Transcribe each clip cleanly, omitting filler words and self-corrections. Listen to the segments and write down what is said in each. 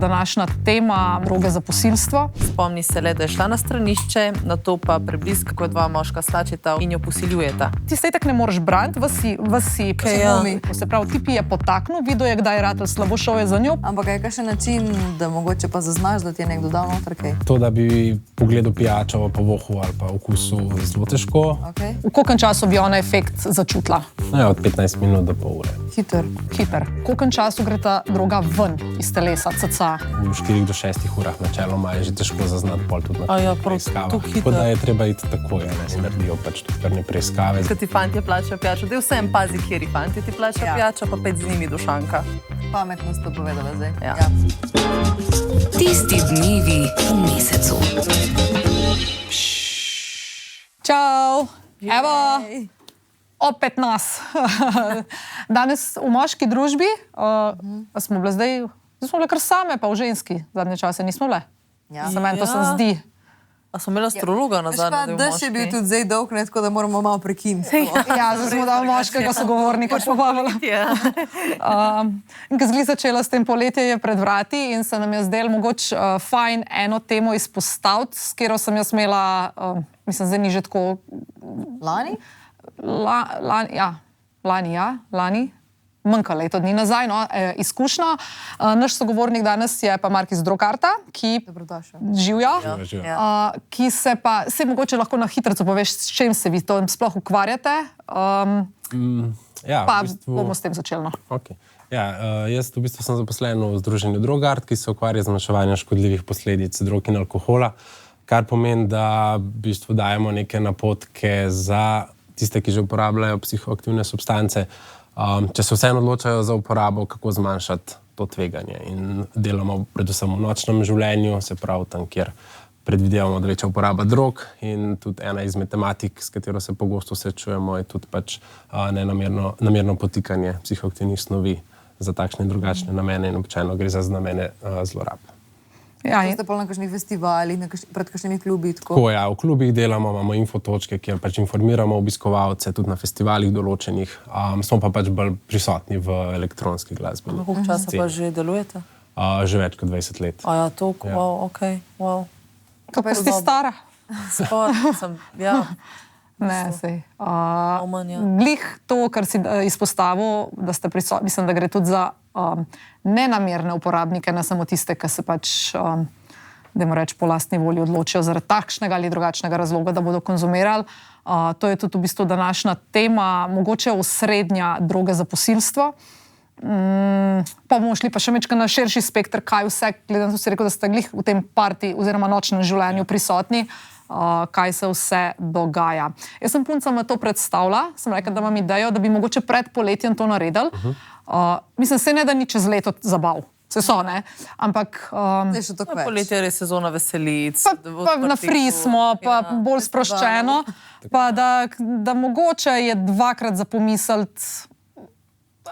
Današnja tema droge za posilstvo. Spomni se le, da je šla na stranišče, nato pa prebliska, ko dva moška slačeta in jo posiljujeta. Ti se itak ne moreš braniti, vsi psihumi. Se pravi, tipi je potaknil, videl je, kdaj je ratelj slabo, šel je za njo. Ampak je kakšen način, da mogoče pa zaznaš, da ti je nekdo dal noter kaj? To, da bi pogledal pijačo po vohu ali pa okusu, zelo težko. Okay. V kolkem času bi ona efekt začutila? Ja, od 15 minut do pol ure. Hiter. V kolkem času gre ta droga ven iz telesa, cca? V 4 do 6 urah načeloma je že težko zaznati pol tudi na preiskavah. Tako da je treba iti takoj, ne se naredijo pač tudi krvne preiskave. Ko ti fantje plačajo pijačo, da vsem pazi, kjeri fantje ti plačajo pijačo, pa pet z njimi do šanka. Pametno ste povedala zdaj. Ja. Tisti dnevi v mesecu. Čau! Evo! Opet nas. Danes v moški družbi, smo bile zdaj bile kar same, pa v ženski zadnje čase nismo bile. Ja. Za meni to se zdi. A smo imeli astrologa na zadnje? Daš je bil tudi zdaj dolg, ne, tako da moramo malo prekiniti. Ja, zdaj smo dali moškega sogovornika. In ko zgli začela s tem poletje je pred vrati in se nam je zdelo mogoče fajn eno temo izpostaviti, s katero sem jaz imela, mislim, zdaj ni že tako... Lani? Lani. Manjka leto dni nazaj, no, izkušnja. Naš sogovornik danes je pa Mark iz Drogarta, ki živja, ki se pa, se mogoče lahko na hitrico poveš, s čem se vi to sploh ukvarjate, pa bomo s tem začeli. No. Okay. Ja, jaz v bistvu sem zaposlen v združenju Drogart, ki se ukvarja z zmanjševanjem škodljivih posledic drog in alkohola, kar pomeni, da v bistvu dajemo neke napotke za tiste, ki že uporabljajo psihoaktivne substance, če se vseeno odločajo za uporabo, kako zmanjšati to tveganje. In delamo predvsem v nočnem življenju, se pravi tam, kjer predvidevamo, da večja uporaba drog, in tudi ena izmed tematik, s katero se pogosto srečujemo, je tudi pač namerno potikanje psihoaktivnih snovi za takšne in drugačne namene, in običajno gre za namene zlorab. Ja, ste pa na kakšnih festivalih, pred kakšnimi klubi? Tako, ja, v klubih delamo, imamo infotočke, kjer pač informiramo obiskovalce, tudi na festivalih določenih, smo pa pač bolj prisotni v elektronski glasbi. Koliko časa pa že delujete? Že več kot 20 let. Ja, toliko, wow, okej, wow. Kako si stara? Sem, ja. Ne, sej. Glih to, kar si izpostavil, da ste prisotni, mislim, da gre tudi za nenamerne uporabnike, ne samo tiste, ki se pač, dajmo reči, po lastni volji odločijo zaradi takšnega ali drugačnega razloga, da bodo konzumirali. To je tudi v bistvu današnja tema, mogoče osrednja droge za posilstvo. Pa bomo šli pa še mečka na širši spektr, kaj vse, glede na to si rekel, da ste glih v tem parti oziroma nočnem življenju prisotni, kaj se vse dogaja. Jaz sem puncama to predstavila, sem rekla, da imam idejo, da bi mogoče pred poletjem to naredili. Mislim, se ne da ni čez leto zabav. Se so, ne? Ampak... Poletje je sezona veselic. Pa na free smo, pa bolj sproščeno. Pa da mogoče je dvakrat za pomisliti,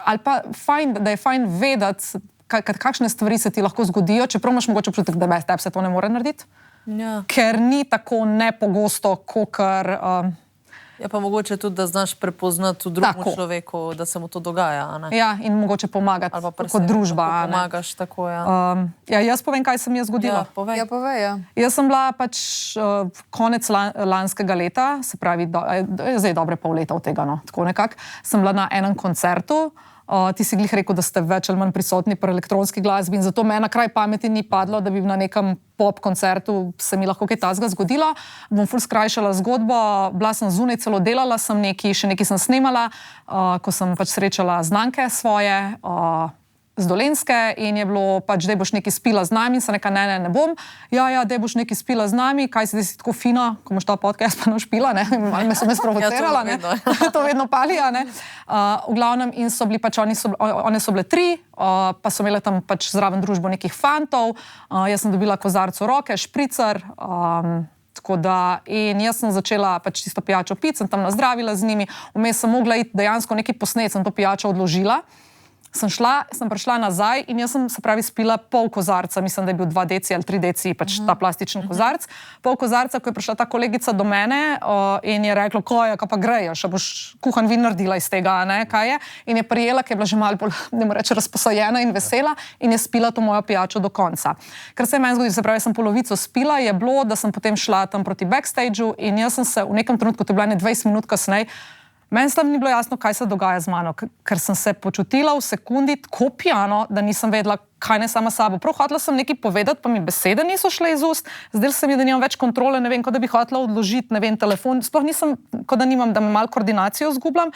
ali pa da je fajn vedeti, kakšne stvari se ti lahko zgodijo, čeprav imaš mogoče občutek, da tebi se to ne more narediti. Ja. Ker ni tako nepogosto, kakor... Ja, pa mogoče tudi, da znaš prepoznati v drugem človeku, da se mu to dogaja. Ne? Ja, in mogoče pomagati kot družba. Pomagaš tako, ja. Ja, jaz povem, kaj se mi je zgodilo. Ja, povej. Ja, povej, ja. Jaz sem bila pač konec lanskega leta, se pravi, zdaj dobre pol leta od tega, no, tako nekako, sem bila na enem koncertu. Ti si glih rekel, da ste več ali manj prisotni pri elektronski glasbi in zato me na kraj pameti ni padlo, da bi na nekem pop koncertu se mi lahko kaj tazga zgodilo. Bom ful skrajšala zgodbo, bila sem zunaj, celo delala sem še nekaj sem snemala, ko sem pač srečala znanke svoje z Dolenjske in je bilo pač, dej boš nekaj spila z nami in sem rekla, ne bom. Ja, dej boš nekaj spila z nami, kaj si tako fina, ko imaš ta podcast, pa ne špila, ne, me so me sprovocirala, ne, to vedno palija, ne. V glavnem in so bili pač, one so bile 3, pa so imele tam pač zraven družbo nekih fantov, jaz sem dobila kozarec v roke, špricer, tako da, in jaz sem začela pač tisto pijačo piti, sem tam nazdravila z njimi, vmes sem mogla iti dejansko nekaj posnet, sem to pijačo odložila. sem prišla nazaj in jaz sem, se pravi, spila pol kozarca, mislim, da je bil 2 deci ali 3 deci, pač ta plastičen kozarc. Pol kozarca, ko je prišla ta kolegica do mene in je rekla, kaj pa grejo, še boš kuhan vin naredila iz tega, ne, kaj je. In je prijela, ki je bila že malo bolj, ne morem reči, razposajena in vesela in je spila to mojo pijačo do konca. Kar se je meni zgodilo, se pravi, sem polovico spila, je bilo, da sem potem šla tam proti backstageu in jaz sem se v nekem trenutku, to je bila 20 minut kasneje, meni tam ni bilo jasno, kaj se dogaja z mano, ker sem se počutila v sekundi tako pijano, da nisem vedela, kaj ne sama sabo. Prav hotela sem nekaj povedati, pa mi besede niso šle iz ust, zdaj se mi, da nimam več kontrole, ne vem, kot da bi hotela odložiti, ne vem, telefon, sploh nisem, kot da nimam, da me malo koordinacijo zgubljam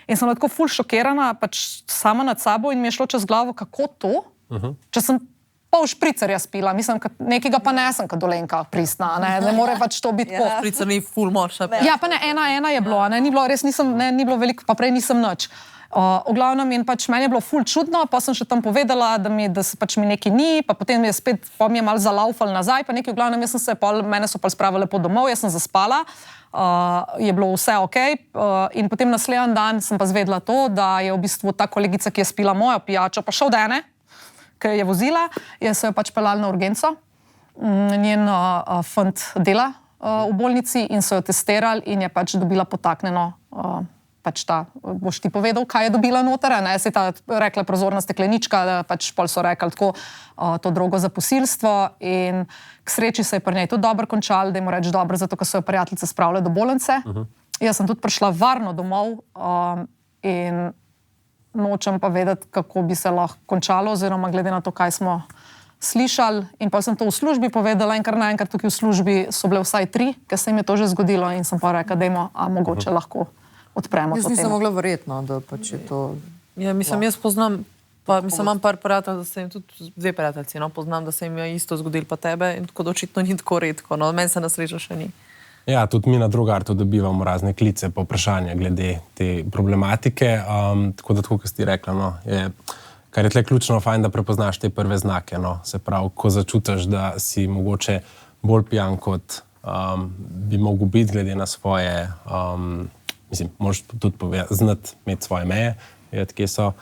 in sem tako ful šokirana, pač sama nad sabo in mi je šlo čez glavo, kako to, če sem pol špricerja spila, mislim, nekega pa nesem, kot Dolenka pristna, ne more pač to biti tako. Špricer ni ful močna. Ja, pa ne, 1-1 je bilo, ni bilo, res nisem, ni bilo veliko, pa prej nisem nič. V glavnem in pač meni je bilo ful čudno, pa sem še tam povedala, da se pač mi nekaj ni, pa potem je spet, pa mi je malo zalaufal nazaj, pa nekaj v glavnem, mene so pa spravili lepo domov, jaz sem zaspala, je bilo vse okej, in potem naslednji dan sem pa zvedela to, da je v bistvu ta kolegica, ki je spila mojo pijačo, pa še od ene, ki je vozila, je se jo pač pelala na urgenco, njen fant dela v bolnici in so jo testirali in je pač dobila potaknjeno pač ta, boš ti povedal, kaj je dobila noter, ne, se je ta rekla prozorna steklenička, pač pol so rekli tako to drogo za posilstvo in k sreči se je pri njej tudi dobro končalo, da jim reči dobro, zato ker so jo prijateljice spravile do bolnice. Jaz sem tudi prišla varno domov in nočem pa vedeti, kako bi se lahko končalo, oziroma glede na to, kaj smo slišali. In pa sem to v službi povedala in kar naenkrat tukaj v službi so bile vsaj 3, ker se jim je to že zgodilo in sem pa rekla, dajmo, a mogoče lahko odpremo to temo. Jaz nisem mogla verjetno, da pač je to... Ja, mislim, jaz poznam, pa mislim, imam par prijatelj, da se jim tudi 2 prijateljci, no, poznam, da se jim je isto zgodilo pa tebe in tako da očitno ni tako redko, no, meni se na srečo še ni. Ja, tudi mi na Drugartu dobivamo razne klice pa vprašanja glede te problematike, tako da tako, kot si rekla, no, kar je tle ključno, fajn, da prepoznaš te prve znake, no, se pravi, ko začutiš, da si mogoče bolj pijan, kot bi mogel biti glede na svoje, mislim, moraš tudi znati imeti svoje meje, vedeti, kje so,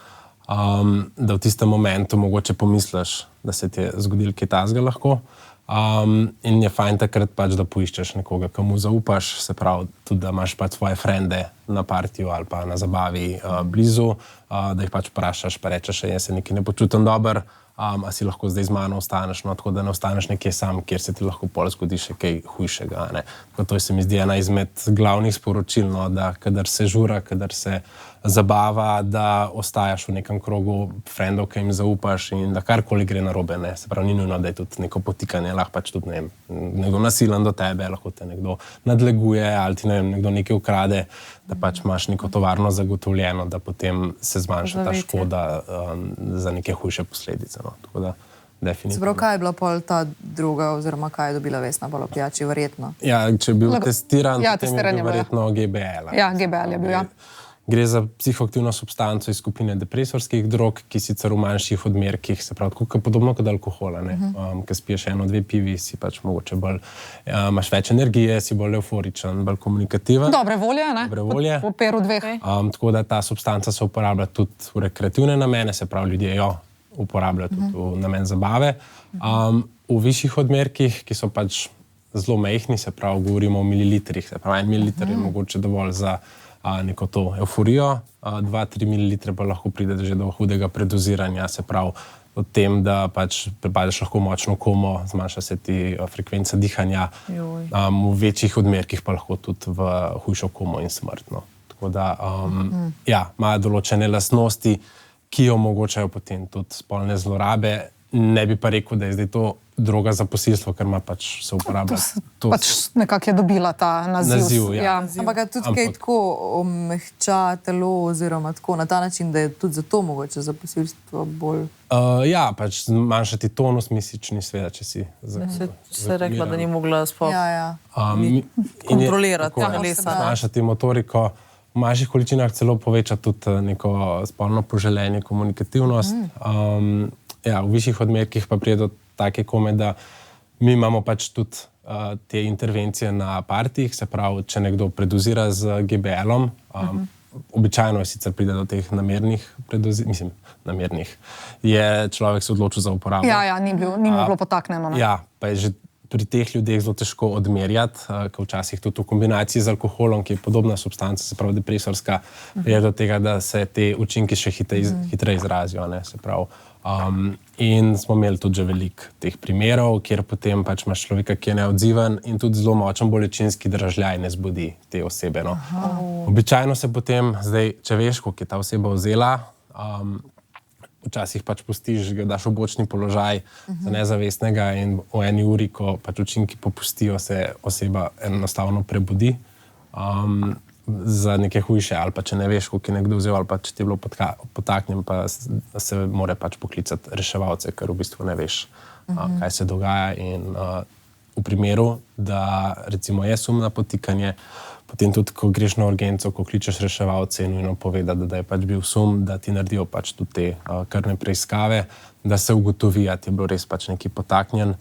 da v tistem momentu mogoče pomisliš, da se ti je zgodilo kaj takega lahko. In je fajn takrat pač, da poiščeš nekoga, komu zaupaš, se pravi, tudi da imaš pač svoje frende na partiju ali pa na zabavi blizu, da jih pač vprašaš, pa rečeš, jaz se nekaj ne počutim dobro, a si lahko zdaj z mano ostaneš, no, tako da ne ostaneš nekje sam, kjer se ti lahko pol zgodi še kaj hujšega, ne. To se mi zdi ena izmed glavnih sporočil, no, da kadar se žura, kadar se zabava, da ostajaš v nekem krogu frendov, ki jim zaupaš in da karkoli gre narobe, ne. Se pravi, ni nujno, da je tudi neko potikanje, lahko pač tudi, ne vem, nekdo nasilen do tebe, lahko te nekdo nadleguje ali ti, ne vem, nekdo nekaj ukrade, da pač imaš neko tovarno zagotovljeno, da potem se zmanjša ta škoda za neke hujše posledice, no. Tako da definitivno. Se pravi, kaj je bila pol ta druga, oziroma kaj je dobila Vesna pol v pijači, verjetno? Ja, če je bil testiran, potem je bil verjetno GBL. Ja, GBL je bil, ja. Gre za psihoaktivno substanco iz skupine depresorskih drog, ki sicer v manjših odmerkih, se pravi, tako podobno kot alkohola, ne. Ko spiješ 1-2 pivi, si pač mogoče bolj, imaš več energije, si bolj euforičen, bolj komunikativen. Dobre volje, ne? Dobre volje. Po peru 2. Tako da ta substanca se uporablja tudi v rekreativne namene, se pravi, ljudje jo uporabljajo tudi v namen zabave. V višjih odmerkih, ki so pač zelo majhni, se pravi, govorimo o mililitrih, se pravi, 1 mililiter je mogoče dovolj za neko to euforijo, 2-3 mililitre pa lahko pride že do hudega predoziranja, se pravi o tem, da pač prepadeš lahko močno komo, zmanjša se ti frekvenca dihanja, v večjih odmerkih pa lahko tudi v hujšo komo in smrt, no. Tako da, ja, imajo določene lastnosti, ki omogočajo potem tudi spolne zlorabe, ne bi pa rekel, da je zdaj to droga za posilstvo, ker ima pač se uporablja. Pač nekako je dobila ta naziv. Ja. Ampak tudi kaj tako omehča telo oziroma tako na ta način, da je tudi zato mogoče za posilstvo bolj... Ja, pač manjšati tonus mišični, seveda, če si... Se rekla, da ni mogla sploh kontrolirati telesa. Manjšati motoriko, v manjših količinah celo poveča tudi neko spolno poželenje, komunikativnost. Ja, v višjih odmerkih pa pride do take kome, da mi imamo pač tudi te intervencije na partijih, se pravi, če nekdo predozira z GBL-om, običajno sicer pride do teh namernih predozir, mislim, namernih, je človek se odločil za uporabo. Ja, ni mu bilo potaknjeno. Ne? Ja, pa je že pri teh ljudeh zelo težko odmerjati, ker včasih tudi v kombinaciji z alkoholom, ki je podobna substanca, se pravi depresorska, pride do tega, da se te učinki še hitreje izrazijo, ne, se pravi. In smo imeli tudi že veliko teh primerov, kjer potem pač imaš človeka, ki je neodziven in tudi zelo močen bolečinski dražljaj ne zbudi te osebe. No. Običajno se potem, zdaj, če veš, koliko je ta oseba vzela, včasih pač pustiš, ga daš v bočni položaj za nezavestnega in v eni uri, ko pač učinki popustijo, se oseba enostavno prebudi za neke hujše, ali pa če ne veš, koliko je nekdo vzel, ali pa če ti je bilo potaknjen, pa se mora pač poklicati reševalce, ker v bistvu ne veš, kaj se dogaja. In v primeru, da recimo je sum na potikanje, potem tudi, ko greš na urgenco, ko kličeš reševalce in nujno povedati, da je pač bil sum, da ti naredijo pač tudi te krvne preiskave, da se ugotovi, da ti je bilo res pač neki potaknjen,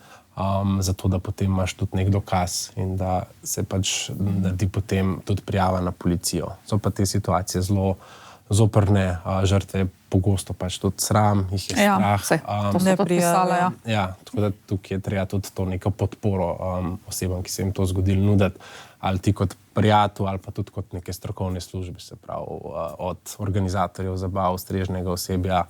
zato da potem imaš tudi nek dokaz in da se pač naredi potem tudi prijava na policijo. So pa te situacije zelo zoprne, žrtve pogosto pač tudi sram, jih je strah. To so tudi pisale, ja. Ja, tako da tukaj je treba tudi to neko podporo osebam, ki se jim to zgodilo, nuditi, ali ti kot prijatelj, ali pa tudi kot neke strokovne službe, se pravi, od organizatorjev zabav, strežnega osebja.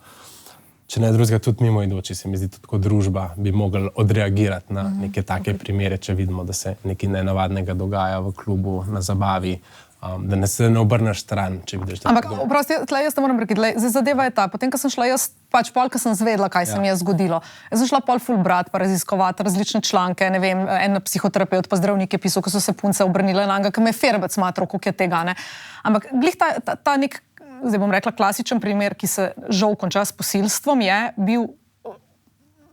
Če ne drugega, tudi mimoidoči, se mi zdi, tudi kot družba bi mogli odreagirati na neke take primere, če vidimo, da se nekaj nenavadnega dogaja v klubu, na zabavi, da se ne obrneš stran, če vidiš, da... Ampak, oprosti, tle jaz te moram prekiti, zdaj zadeva je ta, potem, ko sem šla jaz, pač pol, ko sem zvedla, kaj se mi je zgodilo. Jaz sem šla pol ful brat, pa raziskovati različne članke, ne vem, en psihoterapeut, pa zdravnik je pisal, ko so se punce obrnile na njega, ki me je ferbec matro, koliko je tega, ne. Ampak, glih ta nek, zdaj bom rekla, klasičen primer, ki se žal konča s posilstvom, je bil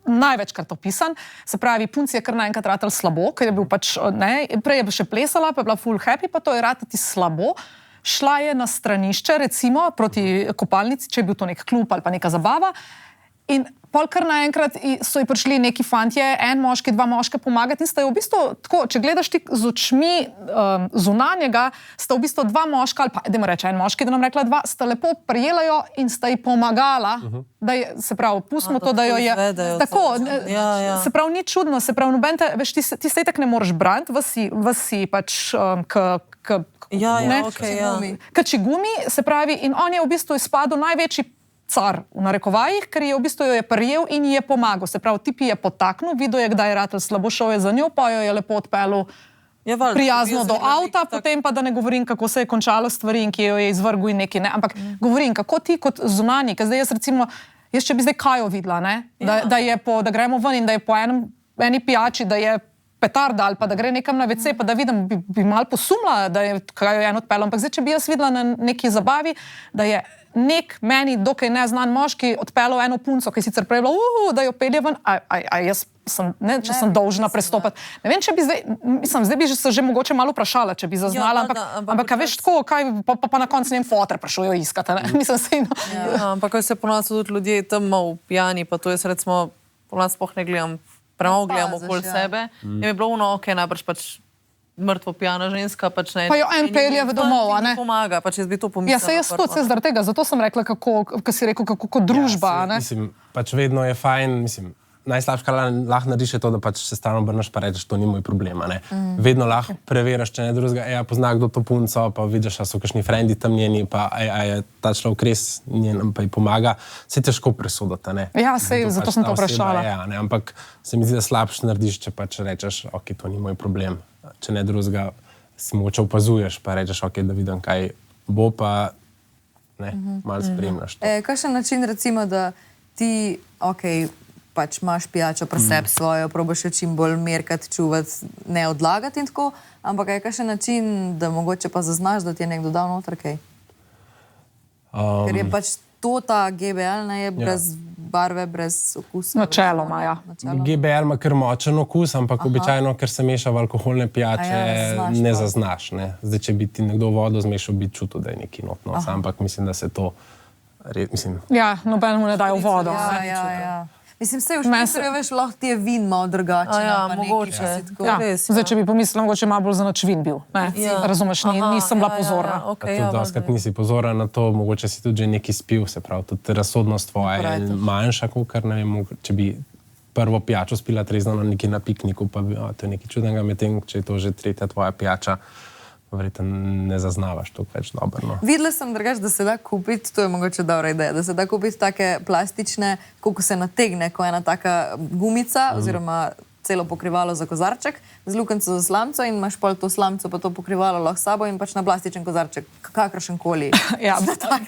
največkrat opisan. Se pravi, punci je kar naenkrat ratal slabo, ker je bil pač, ne, prej je še plesala, pa je bila full happy, pa to je ratati slabo. Šla je na stranišče, recimo, proti kopalnici, če je bil to nek klub ali pa neka zabava. In pol kar naenkrat so ji prišli neki fantje, en moški, dva moška pomagati in sta jo v bistvu, tako, če gledaš ti z očmi zunanjega, sta v bistvu dva moška, ali pa, dajmo reči, en moški, da nam rekla dva, sta lepo prijela jo in sta ji pomagala, da je, se pravi, pustimo to, da jo je... Tako, se pravi, ni čudno, se pravi, noben te, veš, ti se itak ne moreš braniti, vsi pač, Kačigumi, se pravi, in on je v bistvu izpadel največji car v narekovajih, ker je v bistvu jo je prijel in ji je pomagal. Se pravi, tipi je potaknil, videl je, kdaj je ratel slabo, šel je za njo, pa jo je lepo odpeljal prijazno do avta, potem pa da ne govorim, kako se je končalo stvari in ki jo je izvrgel in neki, ne. Ampak govorim, kako ti kot zunanji, ker zdaj jaz recimo, če bi zdaj Kajo videla, ne, da gremo ven in da je po eni pijači, da je petarda ali pa da gre nekam na WC, pa da vidim, bi malo posumla, da je Kajo en odpeljal. Ampak zdaj, če bi jaz videla na neki zabavi, da je nek meni dokaj neznan moški odpeljal eno punco, ki je sicer prej bila, da jo pelje ven, a jaz sem, ne, če sem dolžna prestopati. Ne vem, če bi zdaj, mislim, zdaj bi se že mogoče malo vprašala, če bi zaznala, ampak veš tako, kaj, pa na koncu njem fotre prišel jo iskati, ne, mislim se. Ampak ko se ponovno tudi ljudje tam malo pijani, pa to jaz recimo, ponovno spoh ne gledam, premalo gledam okoli sebe, in mi je bilo najbrž pač mrtvo pijana ženska, pač ne... Pa jo en pelje v domov, a ne? Pomaga, pač jaz bi to pomislila. Ja, se jaz tudi zaradi tega, zato sem rekla, kako si rekel, kako družba, ne? Mislim, pač vedno je fajn, mislim, najslabše, kar lahko narediš je to, da pač se stalno obrneš pa rečeš, to ni moj problem, ne? Vedno lahko preveriš, če ne drugega, pozna kdo to punco, pa vidiš, a so kakšni frendi tam njeni, pa je ta človek res njen, pa ji pomaga, se je težko presoditi, ne? Ja, sej, zato sem to vprašala. Ja, ne, ampak se mi zdi, da slabše narediš, če pač rečeš, ok, to ni moj problem. Če ne drugega, si mogoče opazuješ, pa rečeš, ok, da vidim, kaj bo, pa ne, malo spremljaš to. Kakšen način, recimo, da ti, ok, pač imaš pijačo pri sebi svojo, probaš jo čim bolj merkati, čuvati, ne odlagati in tako, ampak je kakšen način, da mogoče pa zaznaš, da ti je nekdo dal noter kaj? Ker je pač to ta GBL, ne, je brez barve, brez okusa. Načeloma, ja. GBL ima kar močen okus, ampak običajno, ker se meša v alkoholne pijače, ne zaznaš, ne. Zdaj, če bi ti nekdo vodo zmešal, bi čutil, da je neki notno, ampak mislim, da se to, mislim... Ja, nobenemu ne dajo vodo. Ja. Mislim, se v Švicarju, veš, lahko ti je vin malo drugačen. Ja, pa nekaj, mogoče. pa si tako- Ja. Res, Zdaj, če bi pomislila, mogoče malo bolj za noč vin bil. Ne? Ja. Razumeš, nisem bila pozorna. Pa Okay, tudi doskrat nisi pozoren na to, mogoče si tudi že nekaj spil, se pravi, tudi razsodnost tvoja je manjša, kot ne vem, če bi prvo pijačo spila trezno nekje na pikniku, pa bi, to je nekaj čudnega, medtem, če je to že tretja tvoja pijača, verjetno ne zaznavaš toliko več dobro. No. Videla sem drugače, da se da kupiti, to je mogoče dobra ideja, da se da kupiti take plastične, koliko se nategne, ko ena taka gumica oziroma celo pokrivalo za kozarček, z luknjico za slamco in imaš pol to slamco pa to pokrivalo lahko s sabo in pač na plastičen kozarček, kakršen koli. Ja,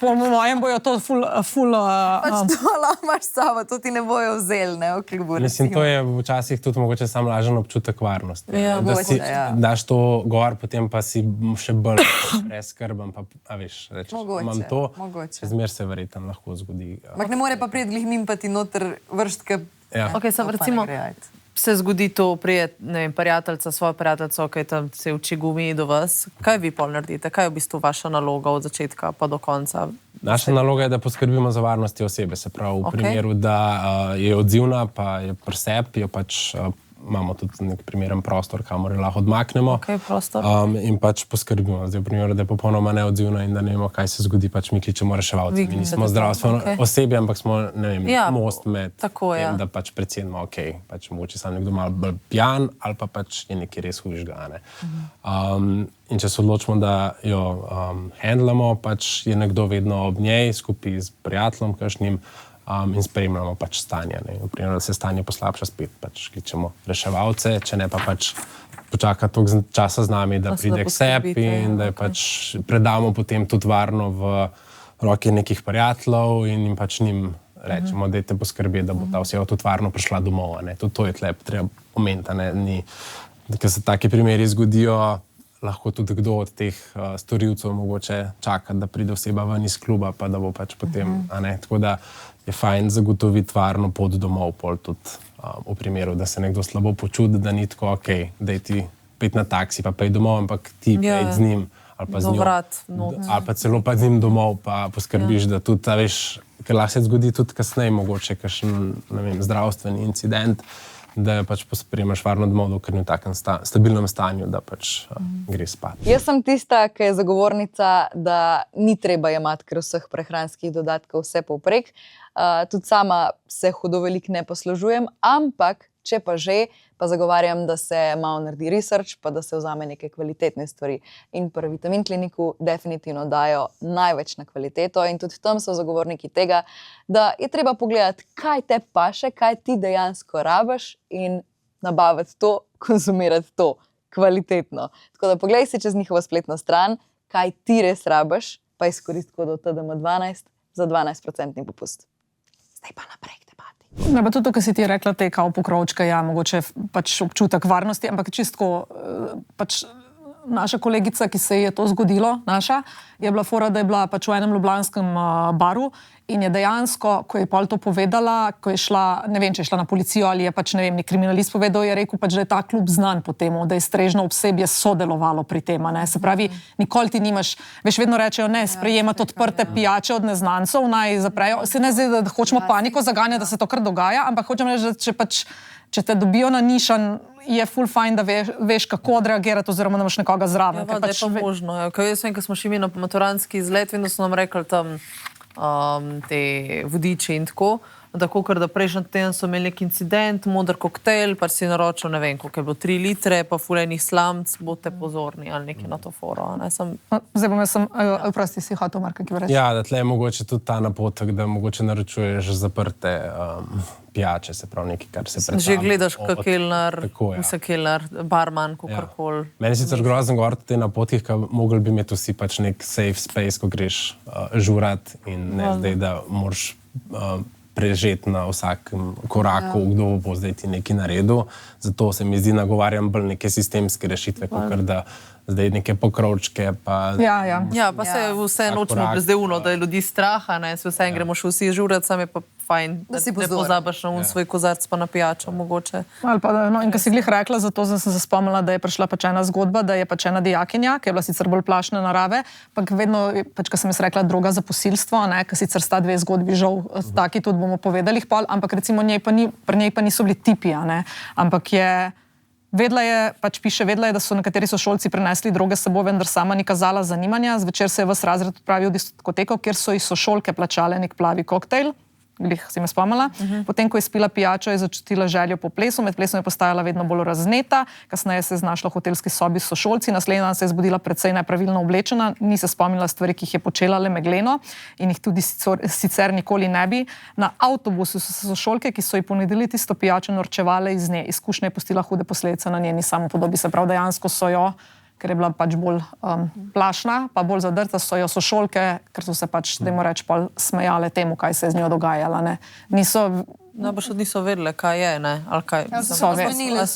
po mojem bojo to ful Pač to lahko imaš s sabo, to ti ne bojo vzeli, ne, v klubu. Mislim, to je včasih tudi mogoče sam lažen občutek varnosti. Ja, da si mogoče, ja. daš to gor, potem pa si še bolj preskrben, pa a veš, rečeš, Mogoče, imam to, mogoče. zmer se verjetno lahko zgodi. Ampak ne more pa priti glih mim pa ti noter vrstke. Ja. Okay, sam, To pa recimo, ne gre, ajde. se zgodi to, prije, ne vem, prijateljica, svojo prijateljico, ki tam se uči gumi do vas. Kaj vi pol naredite? Kaj je v bistvu vaša naloga od začetka pa do konca? Naša naloga je, da poskrbimo za varnost te osebe, se pravi, v primeru, da je odzivna, pa je presep, jo pač imamo tudi nek primeren prostor, kamor jo lahko odmaknemo. Okay, prostor. In pač poskrbimo. Zdaj, v primeru, da je popolnoma neodzivna in da ne vemo, kaj se zgodi, pač mi kličemo reševalce. Mi nismo zdravstveno osebje, ampak smo, ne vem, most med tako, tem, da pač predsedimo, ok, pač mogoče sam nekdo malo bolj pijan ali pa pač je nekaj res hujšega, ne. In če se odločimo, da jo handlamo, pač je nekdo vedno ob njej, skupaj s prijateljem kakšnim, in spremljamo pač stanje. Ne. V primeru, da se stanje poslabša, spet pač kličemo reševalce, če ne pa pač počaka toliko časa z nami, da pride k sebi in da je pač predamo potem tudi varno v roke nekih prijateljev in jim pač njim rečemo, dajte poskrbeti, da bo ta oseba tudi varno prišla domov. Ne. Tudi to je tle treba omeniti, ne. Ker se taki primeri zgodijo, lahko tudi kdo od teh storilcev mogoče čaka, da pride oseba ven iz kluba, pa da bo pač potem, a ne. Tako da je fajn zagotoviti varno pot domov, pol tudi v primeru, da se nekdo slabo počuti, da ni tako, ok, daj ti pet na taksi, pa pej domov, ampak ti pej z njim ali pa z njo. Ali pa celo pa z njim domov, pa poskrbiš, da tudi, veš, ker lahko se zgodi tudi kasneje mogoče kakšen, ne vem, zdravstveni incident, da pač pospremaš varno domov, dokler ni v takem stabilnem stanju, da pač gre spat. Jaz sem tista, ki je zagovornica, da ni treba jemati kar vseh prehranskih dodatkov vse povprek. Tudi sama se hudo veliko ne poslužujem, ampak če pa že, pa zagovarjam, da se malo naredi research, pa da se vzame neke kvalitetne stvari. In pri Vitamin kliniku definitivno dajo največ na kvaliteto in tudi tam so zagovorniki tega, da je treba pogledati, kaj te paše, kaj ti dejansko rabiš in nabaviti to, konzumirati to kvalitetno. Tako da poglej si čez njihovo spletno stran, kaj ti res rabiš, pa izkoristi kodo TDM12 za 12% popust. Zdaj pa naprej k debati. Ne, pa tudi to, kar si ti rekla, te kao pokrovčke, ja, mogoče pač občutek varnosti, ampak čistko pač naša kolegica, ki se je to zgodilo, je bila fora, da je bila pač v enem ljubljanskem baru in je dejansko, ko je pol to povedala, ko je šla, ne vem, če je šla na policijo ali je pač, ne vem, nek kriminalist povedal, je rekel pač, da je ta klub znan po temu, da je strežno osebje sodelovalo pri tem, ne. Se pravi, nikoli ti nimaš, veš, vedno rečejo, ne, sprejemati odprte pijače od neznancev, naj zaprejo, se ne zdaj, da hočemo paniko zaganjati, da se to kar dogaja, ampak hočem reči, da če te dobijo na nišan, je ful fajn, da veš, kako odreagirati oziroma da imaš nekoga zraven. Ja, da je pa možno. Jaz vem, ko smo šli mi na maturantski izlet, vedno so nam rekli tam te vodiči in tako, ker da prejšnji teden so imeli nek incident, moder koktejl, pa si naročil, ne vem, koliko je bilo, 3 litre, pa fulejnih slamc, bote pozorni ali nekaj na to foro. Zdaj bom prosti si hotel, Marko, ki bo reči. Ja, da tle je mogoče tudi ta napotek, da mogoče naročuješ zaprte pijače, se pravi nekaj, kar se predstavlja. Že gledaš, kak kelnar, vse kelnar, barman, kakorkoli. Meni je sicer grozno govoriti o teh napotkih, ker mogli bi imeti vsi pač nek safe space, ko greš žurat in ne zdaj, da moraš prežeti na vsakem koraku, kdo bo zdaj ti nekaj naredil. Zato se mi zdi, nagovarjam bolj neke sistemske rešitve, kakor da zdaj neke pokrovčke. Ja, pa se vse nočemo zdaj uno, da je ljudi straha, se vse gremo še vsi žurati, sam je pa fajn, da si ne pozoren. pozabiš na svoj kozarc pa na pijačo mogoče. Ali pa, no, in ko si glih rekla, zato sem se spomnila, da je prišla pač ena zgodba, da je pač ena dijakinja, ki je bila sicer bolj plašne narave, pa vedno, pač, ko sem jaz rekla, droga za posilstvo, ker sicer sta dve zgodbi žal taki, tudi bomo povedali jih pol, ampak recimo pri njej pa niso bili tipi, ampak je vedela je, pač piše, vedela je, da so nekateri sošolci prinesli droge s seboj, vendar sama ni kazala zanimanja. Zvečer se je ves razred odpravil v diskoteko, kjer so ji sošolke plačale nek plavi koktejl. Glih si me spomnila. Potem, ko je spila pijačo, je začutila željo po plesu, med plesom je postajala vedno bolj razneta, kasneje se je znašla v hotelski sobi s sošolci, naslednji dan se je zbudila precej nepravilno oblečena, ni se spomnila stvari, ki jih je počela le megleno in jih tudi sicer nikoli ne bi. Na avtobusu so se sošolke, ki so ji ponudili tisto pijačo, norčevale iz nje. Izkušnja je pustila hude posledice na njeni samopodobi, se pravi, dejansko so jo, ker je bila pač bolj plašna, pa bolj zadrta, so jo sošolke, ker so se pač, dajmo reči, pol smejale temu, kaj se je z njo dogajalo. Niso... No, pa še niso vedele, kaj je, ne? Ali kaj?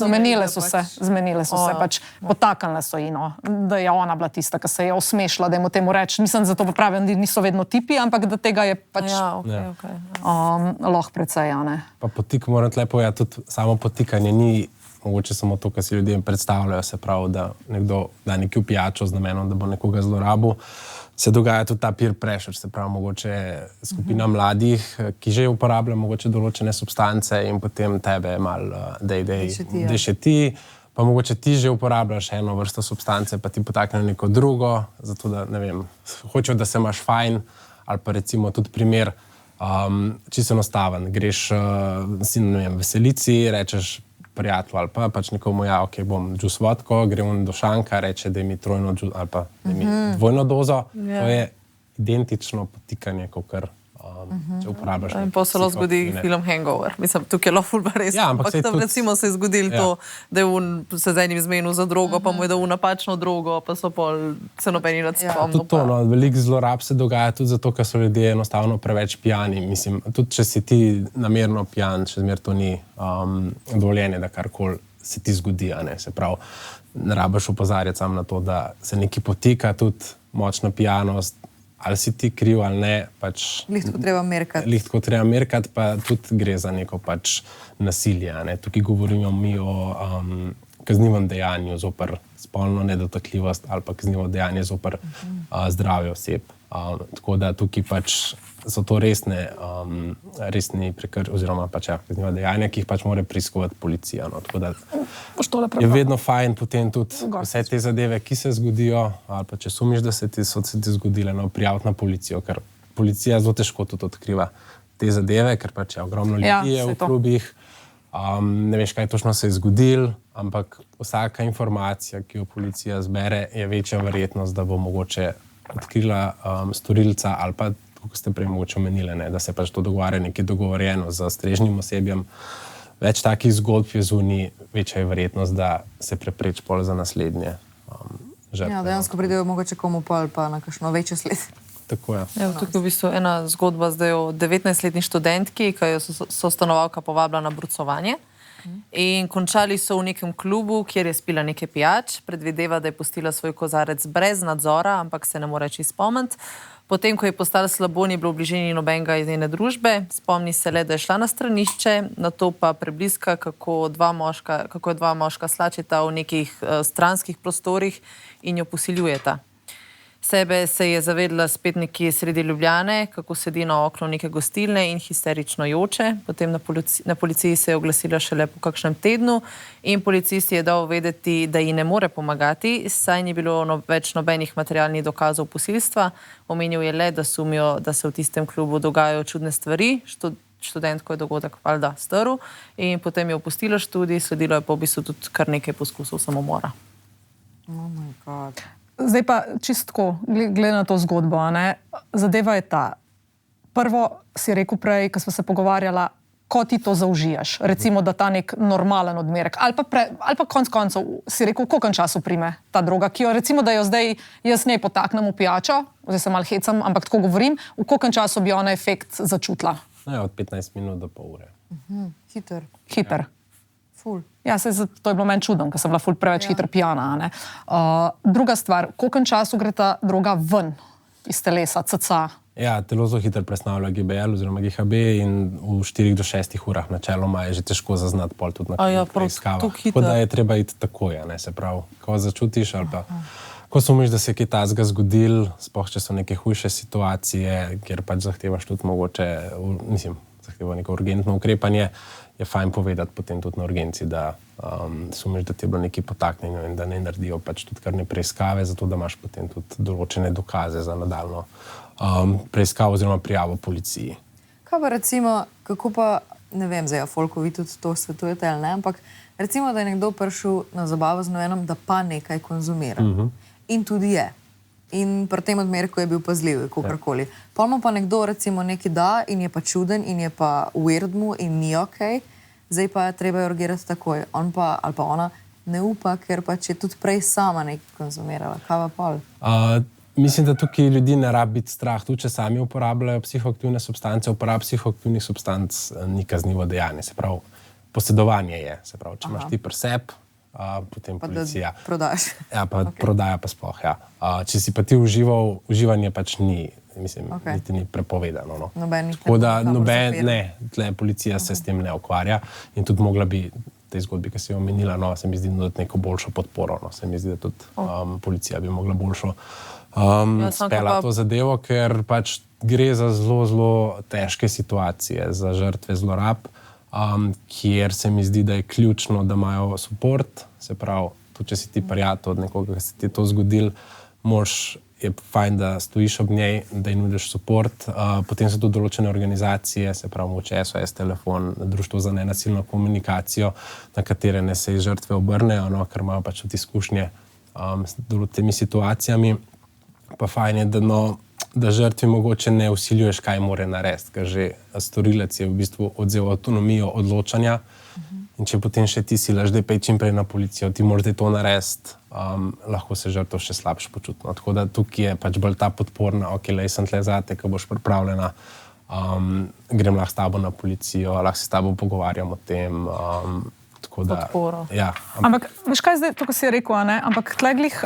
Zmenile so se, pač potaknile so ji, da je ona bila tista, ki se je osmešila, da jim o temu reči. Mislim, zato pa pravim, da niso vedno tipi, ampak da tega je pač lahko precej, Pa potik, moram tle povedati, tudi samo potikanje ni mogoče samo to, kar si ljudje predstavljajo, se pravi, da nekdo da nekaj v pijačo z namenom, da bo nekoga zlorabil. Se dogaja tudi ta peer pressure, se pravi, mogoče skupina mladih, ki že uporablja mogoče določene substance in potem tebe malo dešeti, pa mogoče ti že uporabljaš eno vrsto substance, pa ti potakne neko drugo, zato da, ne vem, hočejo, da se imaš fajn, ali pa recimo tudi primer, čisto enostaven, greš si, ne vem, veselici, rečeš prijatelju ali pa pač nekomu, ok, bom džus vodko, grem do šanka, reče, da mi trojno džus ali pa da mi dvojno dozo. To je identično potikanje, kakor če uporabljaš. In pa se lahko zgodi film Hangover. Mislim, tukaj je lahko res. Ja, ampak tam recimo se je zgodilo to, da je se z enim zmenil za drogo, pa mu je dal napačno drogo, pa so pol se nobeni nad spomnil. Tudi to, veliko zlorab se dogaja tudi zato, ker so ljudje enostavno preveč pijani. Mislim, tudi če si ti namerno pijan, še zmer to ni dovoljenje, da karkoli se ti zgodi, se pravi, ne rabiš opozarjati samo na to, da se nekaj potika, tudi močna pijanost, ali si ti kriv ali ne, pač... Lihtko treba merkati. Lihtko treba merkati, pa tudi gre za neko pač nasilje, Tukaj govorimo mi o kaznivem dejanju zoper spolno nedotakljivost ali pa kaznivo dejanje zoper zdravje oseb. Tako da tukaj pač so to resni oziroma pač kazniva dejanja, ki jih pač mora preiskovati policija. Tako da je vedno fajn potem tudi vse te zadeve, ki se zgodijo, ali pa če sumiš, da so se ti zgodile, prijaviti na policijo, ker policija zelo težko tudi odkriva te zadeve, ker pač je ogromno ljudi v klubih, ne veš, kaj točno se je zgodilo, ampak vsaka informacija, ki jo policija zbere, je večja verjetnost, da bo mogoče odkrila storilca ali pa, kako ste prej mogoče omenili, da se pač to dogovarja nekaj dogovorjeno z strežnim osebjem. Več takih zgodb je zunaj, večja je verjetnost, da se prepreči pol za naslednje žrtve. Ja, dejansko pridejo mogoče komu pol pa na kakšno večjo sled. Tako je. Ja, tukaj v bistvu ena zgodba zdaj o 19-letni študentki, ki jo so stanovalka povabila na brucovanje. In končali so v nekem klubu, kjer je spila nekaj pijač, predvideva, da je pustila svoj kozarec brez nadzora, ampak se ne more čisto spomniti. Potem, ko je postala slabo, ni bilo v bližini nobenega iz njene družbe, spomni se le, da je šla na stranišče, nato pa prebliska, kako je dva moška slačita v nekih stranskih prostorih in jo posiljujeta. Sebe se je zavedla spet nekje sredi Ljubljane, kako sedi na oknu neke gostilne in histerično joče. Potem na policiji se je oglasila šele po kakšnem tednu in policist je dal vedeti, da ji ne more pomagati, saj ni bilo več nobenih materialnih dokazov posilstva. Omenil je le, da sumijo, da se v tistem klubu dogajajo čudne stvari. Študentko je dogodek valjda strl in potem je opustila študij, sledilo je pa v bistvu tudi kar nekaj poskusov samomora. Oh my God. Zdaj pa čistko, glede na to zgodbo, zadeva je ta. Prvo si rekel prej, ko smo se pogovarjala, ko ti to zaužiješ, recimo, da ta nek normalen odmerek, ali pa konc koncev si rekel, koliko času prime ta droga, ki jo recimo, da jo zdaj jaz njej potaknem v pijačo, zdaj se malo hecam, ampak tako govorim, v koliko času bi ona efekt začutila? Od 15 minut do pol ure. Hiter. Ful. Ja, to je bilo meni čudno, ker sem bila ful preveč hitro pijana. Druga stvar, v koliko času gre ta droga ven iz telesa, cca? Ja, telo zelo hitro presnavlja GBL oziroma GHB in v 4 do 6 urah načeloma je že težko zaznati pol tudi na preiskavah. Tako da je treba iti takoj, ne, se pravi, ko začutiš ali pa ko sumiš, da se je kaj takega zgodil, sploh če so neke hujše situacije, kjer pač zahtevaš tudi mogoče, zahteva neko urgentno ukrepanje, je fajn povedati potem tudi na urgenci, da sumiš, da ti je bilo nekaj potaknjeno in da ne naredijo pač tudi kar ne preiskave, zato da imaš potem tudi določene dokaze za nadaljno preiskavo oziroma prijavo policiji. Kaj pa recimo, kako pa, ne vem, zdaj, folko vi tudi to svetujete ali ne, ampak recimo, da je nekdo prišel na zabavo z namenom, da pa nekaj konzumira. In tudi je. In pri tem odmerku je bil pazljiv, kakorkoli. Pol pa nekdo recimo nekaj da in je pa čuden in je pa weird mu in ni okej, zdaj pa treba urgirati takoj. On pa ali pa ona ne upa, ker pač je tudi prej sama nekaj konzumirala. Kaj pa pol? Mislim, da tukaj ljudi ne rabi biti strah. Tudi če sami uporabljajo psihoaktivne substance, uporaba psihoaktivnih substanc ni kaznivo dejanje. Se pravi, posedovanje je. Se pravi, če imaš ti pri sebi, potem pa policija. Da prodaš. Ja, pa prodaja pa sploh, ja. Če si pa ti užival, uživanje pač ni, mislim, niti ni prepovedano. No. Tako da ne, tle policija se s tem ne ukvarja in tudi mogla bi tej zgodbi, ki si jo omenila, no, se mi zdi dati neko boljšo podporo. No. Se mi zdi, da tudi policija bi mogla boljšo spela to zadevo, ker pač gre za zelo, zelo težke situacije, za žrtve zlorab, kjer se mi zdi, da je ključno, da imajo support, se pravi, tudi če si ti prijatelj od nekoga, ki se ti je to zgodil, je fajn, da stojiš ob njej, da ji nudiš support. Potem so tudi določene organizacije, se pravi, mogoče SOS telefon, Društvo za nenasilno komunikacijo, na katere ne se žrtve obrnejo, no, ker imajo pač tudi izkušnje s temi situacijami. Pa fajn je, da žrtvi mogoče ne vsiljuješ, kaj mora narediti, ker že storilec je v bistvu odvzel avtonomijo odločanja in če potem še ti silaš, da je čim prej na policijo, ti moraš to narediti, lahko se žrtev še slabše počuti. No. Tako da tukaj je pač bolj ta podporna, ok, lej sem tle zate, ko boš pripravljena, grem lahko s tabo na policijo, lahko se s tabo pogovarjam o tem, podporo. Ja, ampak, veš kaj zdaj, to, ko si je rekel, ne? Ampak tleglih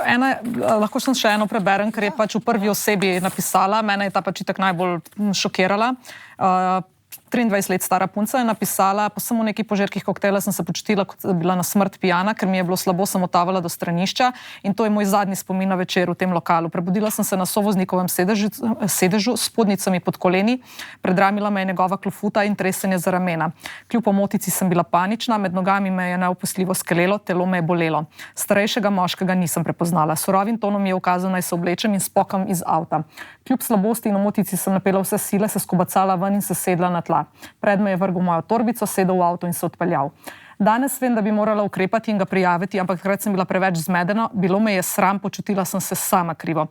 lahko sem še eno preberem, ker je pač v prvi osebi napisala, mene je ta pač itak najbolj šokirala. 23 let stara punca je napisala, po samo nekaj požirkih koktejla sem se počutila, kot da bila na smrt pijana, ker mi je bilo slabo, sem otavala do stranišča in to je moj zadnji spomin na večer v tem lokalu. Prebudila sem se na sovoznikovem sedežu s spodnicami pod koleni, predramila me je njegova klofuta in tresenje za ramena. Kljub omotici sem bila panična, med nogami me je neopustljivo skelelo, telo me je bolelo. Starejšega moškega nisem prepoznala. Surovim tonom je ukazal, naj se oblečem in spokam iz avta. Kljub slabosti in omotici sem napela vse sile, se skobacala ven in se sedla na tla. Pred me je vrgel mojo torbico, sedel v avto in se odpeljal. Danes vem, da bi morala ukrepati in ga prijaviti, ampak takrat sem bila preveč zmedena, bilo me je sram, počutila sem se sama krivo.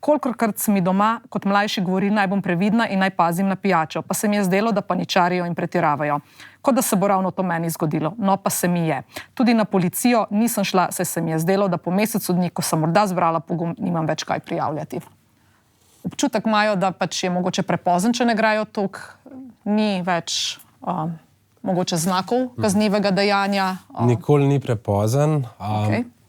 Kolikokrat se mi doma kot mlajši govori, naj bom previdna in naj pazim na pijačo, pa se mi je zdelo, da paničarijo in pretiravajo. Kot da se bo ravno to meni zgodilo, no pa se mi je. Tudi na policijo nisem šla, saj se mi je zdelo, da po mesecu dni, ko sem morda zbrala pogum, nimam več kaj prijavljati. Občutek imajo, da pač je mogoče prepozen, če ne grajo toliko, ni več mogoče znakov kaznivega dejanja. Nikoli ni prepozen.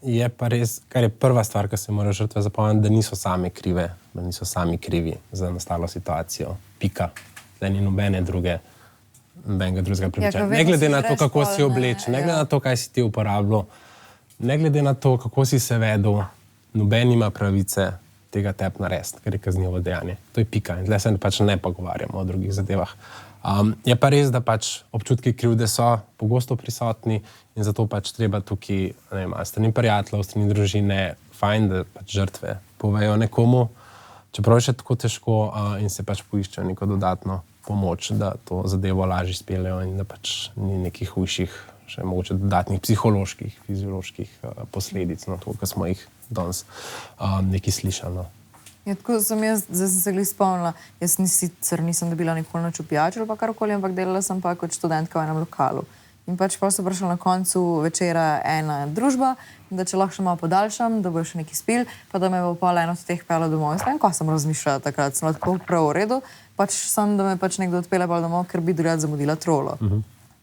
Je pa res, kar je prva stvar, ki se mora žrtve zapomniti, da niso same krive, da niso sami krivi za nastalo situacijo. Pika. Da ni nobenega drugega prepričanja. Ne glede na to, kako si oblečen, ne glede na to, kaj si ti uporabljal, ne glede na to, kako si se vedel, noben ima pravice tega tebi narediti, ker je kaznivo dejanje. To je pika. In tle se pač ne pogovarjamo o drugih zadevah. Je pa res, da pač občutki krivde so pogosto prisotni in zato pač treba tukaj, ne vem, strani prijateljev, strani družine, fajn, da pač žrtve povejo nekomu, čeprav je še tako težko in se pač poiščejo neko dodatno pomoč, da to zadevo lažje speljejo in da pač ni nekih hujših, še mogoče dodatnih psiholoških, fizioloških posledic, no, to, kar smo jih danes nekaj slišali. No. Ja, tako zdaj sem se glih spomnila, jaz sicer nisem dobila nikoli nič v pijači ali pa karkoli, ampak delala sem pa kot študentka v enem lokalu. In pač pa so prišla na koncu večera ena družba, da če lahko še malo podaljšam, da bo še nekaj spil, pa da me bo pol eno od teh pela domov. In ko sem razmišljala takrat, sem lahko prav v redu, pač sem, da me pač nekdo odpele pol domov, ker bi drugače zamudila trolo.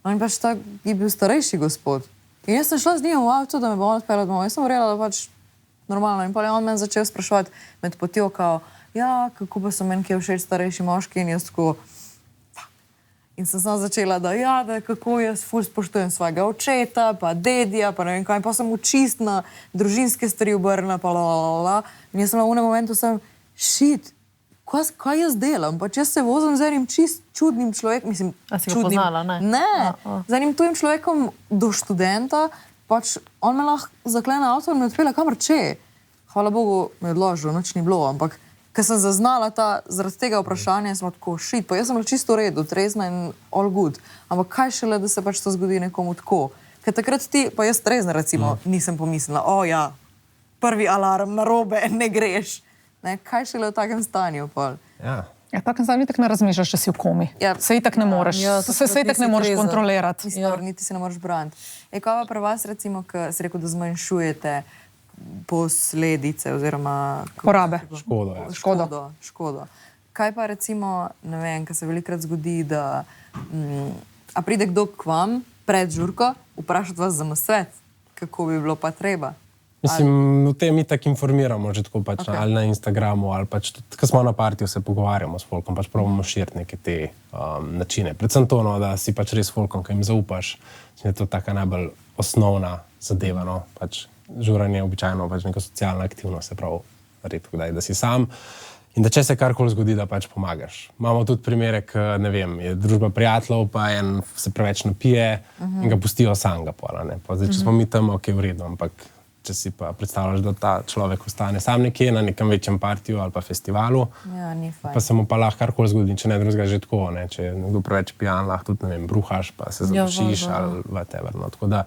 In pač tak je bil starejši gospod. In jaz sem šla z njim v avto, da me bo on odpela domov. Jaz sem verjela, da pač normalno. In pa je on meni začel spraševati med potjo, kao, ja, kako pa so meni kje všeč starejši moški in jaz tako. In sem samo začela, da kako jaz ful spoštujem svojega očeta, pa dedija, pa ne vem kaj, pa sem mu čist na družinske stvari obrnila, pa lalala. In jaz sem na unem momentu shit, kaj jaz delam? Pač jaz se vozim z enim čist čudnim človekom, mislim, A si ga čudnim. poznala, ne? Ne, z enim tujim človekom do študenta, pač on me lahko zaklene avto in me odpelje kamor če. Hvala Bogu, me je odložil, nič ni bilo, ampak ker sem zaznala zaradi tega vprašanja, sem tako, shit, pa jaz sem bila čisto v redu, trezna in all good. Ampak kaj šele, da se pač to zgodi nekomu tako? Ker takrat ti, pa jaz trezna recimo, nisem pomislila, prvi alarm, narobe, ne greš. Ne, kaj šele v takem stanju pol? Ja. Ja, tako zdaj itak ne razmišljaš, če si v komi. Ja. Se itak ne moreš, se itak ne moreš kontrolirati. Mislim, niti se ne moreš braniti. Kaj pa pri vas recimo, ko si rekel, da zmanjšujete posledice oziroma Porabe. Škodo. Kaj pa recimo, ne vem, ko se velikokrat zgodi, da a pride kdo k vam pred žurko, vprašati vas za nasvet, kako bi bilo pa treba? Mislim, o tem mi tako informiramo, že tako pač ali na Instagramu, ali pač tudi, ko smo na partiju, se pogovarjamo s folkom, pač probamo širiti neke te načine. Predvsem to, no, da si pač res folkom, ki jim zaupaš, je to taka najbolj osnovna zadeva, no, pač žuranje je običajno pač neka socialna aktivnost, se pravi, redko kdaj, da si sam. In da če se karkoli zgodi, da pač pomagaš. Imamo tudi primere, ne vem, je družba prijateljev, pa en se preveč napije in ga pustijo samega pola, ne. Pa zdaj, če smo mi tam, ok, v redu, ampak če si pa predstavljaš, da ta človek ostane sam nekje na nekem večjem partiju ali pa festivalu, ni fajn. pa se mu pa lahko karkoli zgodi, če ne drugega že tako, ne, če je nekdo preveč pijan, lahko tudi, ne vem, bruhaš, pa se zadušiš ali whatever, no, tako da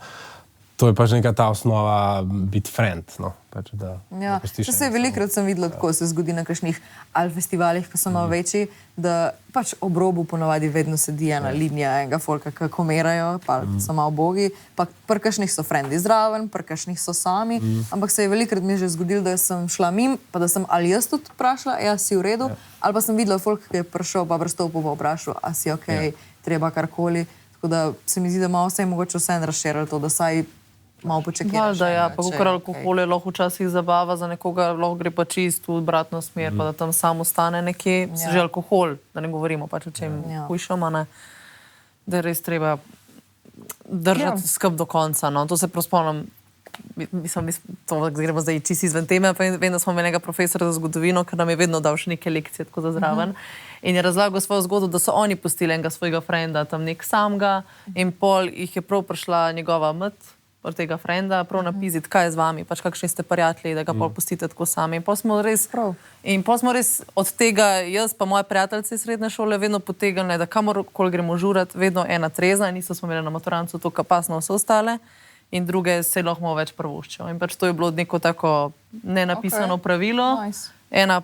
to je pač neka ta osnova biti friend, no, pač da pustiš. Se velikokrat sem videla, tako se zgodi na kakšnih ali festivalih, ko so malo večji, da pač ob robu ponavadi vedno sedi ena linija enega folka, ki komerajo, pa so malo bogi, pa pri kakšnih so frendi zraven, pri kakšnih so sami, ampak se je velikokrat mi že zgodilo, da sem šla mim, pa da sem ali jaz tudi vprašala, si v redu, ali pa sem videla folk, ki je prišel, pa prestopil pa vprašal, a si okej, treba karkoli, tako da se mi zdi, da malo se je mogoče vse razširilo to, da saj malo počekiraš. Ja, pa kakor alkohol je lahko včasih zabava za nekoga, lahko gre pa čist v obratno smer, pa da tam samo ostane nekje, že alkohol, da ne govorimo pač o čem hujšem, ne, da je res treba držati skrb do konca, no, to se prav spomnim, mislim, to gremo zdaj čisto izven teme, pa vem, da smo imeli enega profesora za zgodovino, ker nam je vedno dal še neke lekcije tako za zraven in je razlagal svojo zgodbo, da so oni pustili enega svojega frenda tam nek samega in pol jih je prav prišla njegova mat od tega frenda, prav napiziti, kaj je z vami, pač kakšni ste prijatelji, da ga pol pustite tako sami. In pol smo res od tega, jaz pa moje prijateljce iz srednje šole, vedno potegnili, da kamorkoli gremo žurati, vedno ena trezna, in niso smo imeli na maturancu to kapasno vse ostale, in druge se lahko malo več prvoščijo. In pač to je bilo neko tako nenapisano pravilo. Ena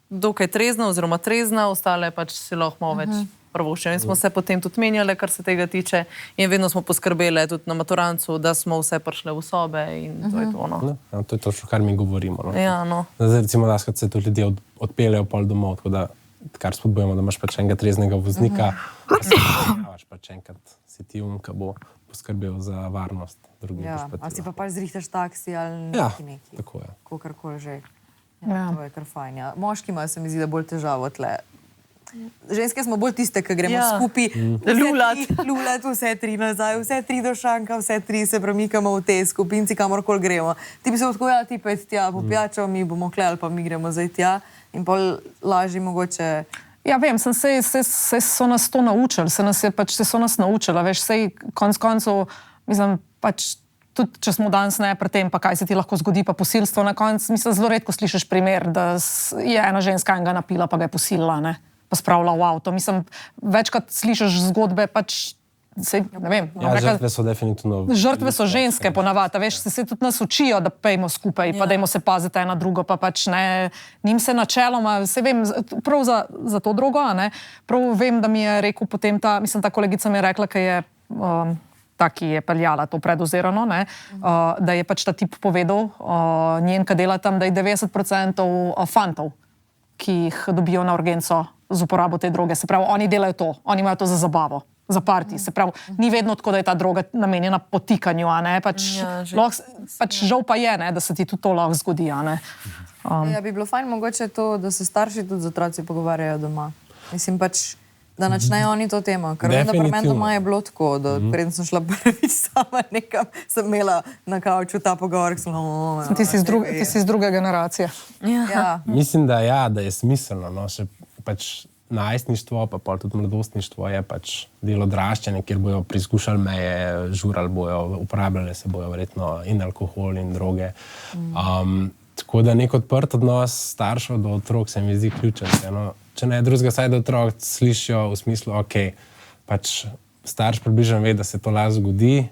dokaj trezna oziroma trezna, ostale pač se lahko malo več prvoščijo. In smo se potem tudi menjali, kar se tega tiče, in vedno smo poskrbeli tudi na maturancu, da smo vse prišle v sobe in to je to, no. Ja, to je točno, kar mi govorimo, no. Ja, no. Zdaj, recimo, da se tudi ljudje odpeljejo pol domov, tako da, kar spodbujamo, da imaš pač enega treznega voznika, pač enkrat si ti ki bo poskrbel za varnost drugih. Ja, ali si pa pač zrihtaš taksi ali neki. Tako je. Kakorkoli že. Ja, to je kar fajn, ja. Moški imajo, se mi zdi, da bolj težavo tle. Ženske smo bolj tiste, ki gremo skupaj lulat, vse tri nazaj, vse tri do šanka, vse tri se premikamo v tej skupinci, kamorkoli gremo. Ti bi se tako, ti pa je tja, po pijačo, mi bomo klejali, pa mi gremo zdaj tja in pol lažje mogoče. Ja, vem, se so nas to naučili, se so nas naučili, veš, sej konc koncev, mislim, pač tudi, če smo danes ne pri tem, pa kaj se ti lahko zgodi, pa posilstvo na koncu, mislim, zelo redko slišiš primer, da je ena ženska enega napila, pa ga je posilila, ne, pa spravila v avto. Mislim, večkrat slišiš zgodbe, pač, ne vem. Ja, žrtve so definitivno. Žrtve so ženske ponavadi, veš, se tudi nas učijo, da pejmo skupaj, pa dajmo se paziti ena drugo, pa pač ne, njim se načeloma, se vem, prav za to drugo, ne, prav vem, da mi je rekel potem ta kolegica mi je rekla, ki je ki je peljala to predozirano, ne, da je pač ta tip povedal, njen, ki dela tam, da je 90% fantov, ki jih dobijo na urgenco z uporabo te droge. Se pravi, oni delajo to, oni imajo to za zabavo, za party. Se pravi, ni vedno tako, da je ta droga namenjena potikanju, a ne, pač žal pa je, ne, da se ti tudi to lahko zgodi, a ne. Ja, bi bilo fajn mogoče to, da se starši tudi z otroci pogovarjajo doma. Mislim pač, da načnejo oni to temo. Ker vem, da pri meni doma je bilo tako, da preden sem šla prvič sama nekam, sem imela na kavču ta pogovor, ki sem Ti si iz druge generacije. Ja. Mislim, da je smiselno, no, še pač najstništvo, pa pol tudi mladostništvo je pač del odraščanja, kjer bojo preizkušali meje, žurali bojo, uporabljali se bojo verjetno in alkohol in droge. Tako da nek odprt odnos staršev do otrok se mi zdi ključen. Če ne drugega, saj da otrok slišijo v smislu, ok, pač starš približno ve, da se to lahko zgodi,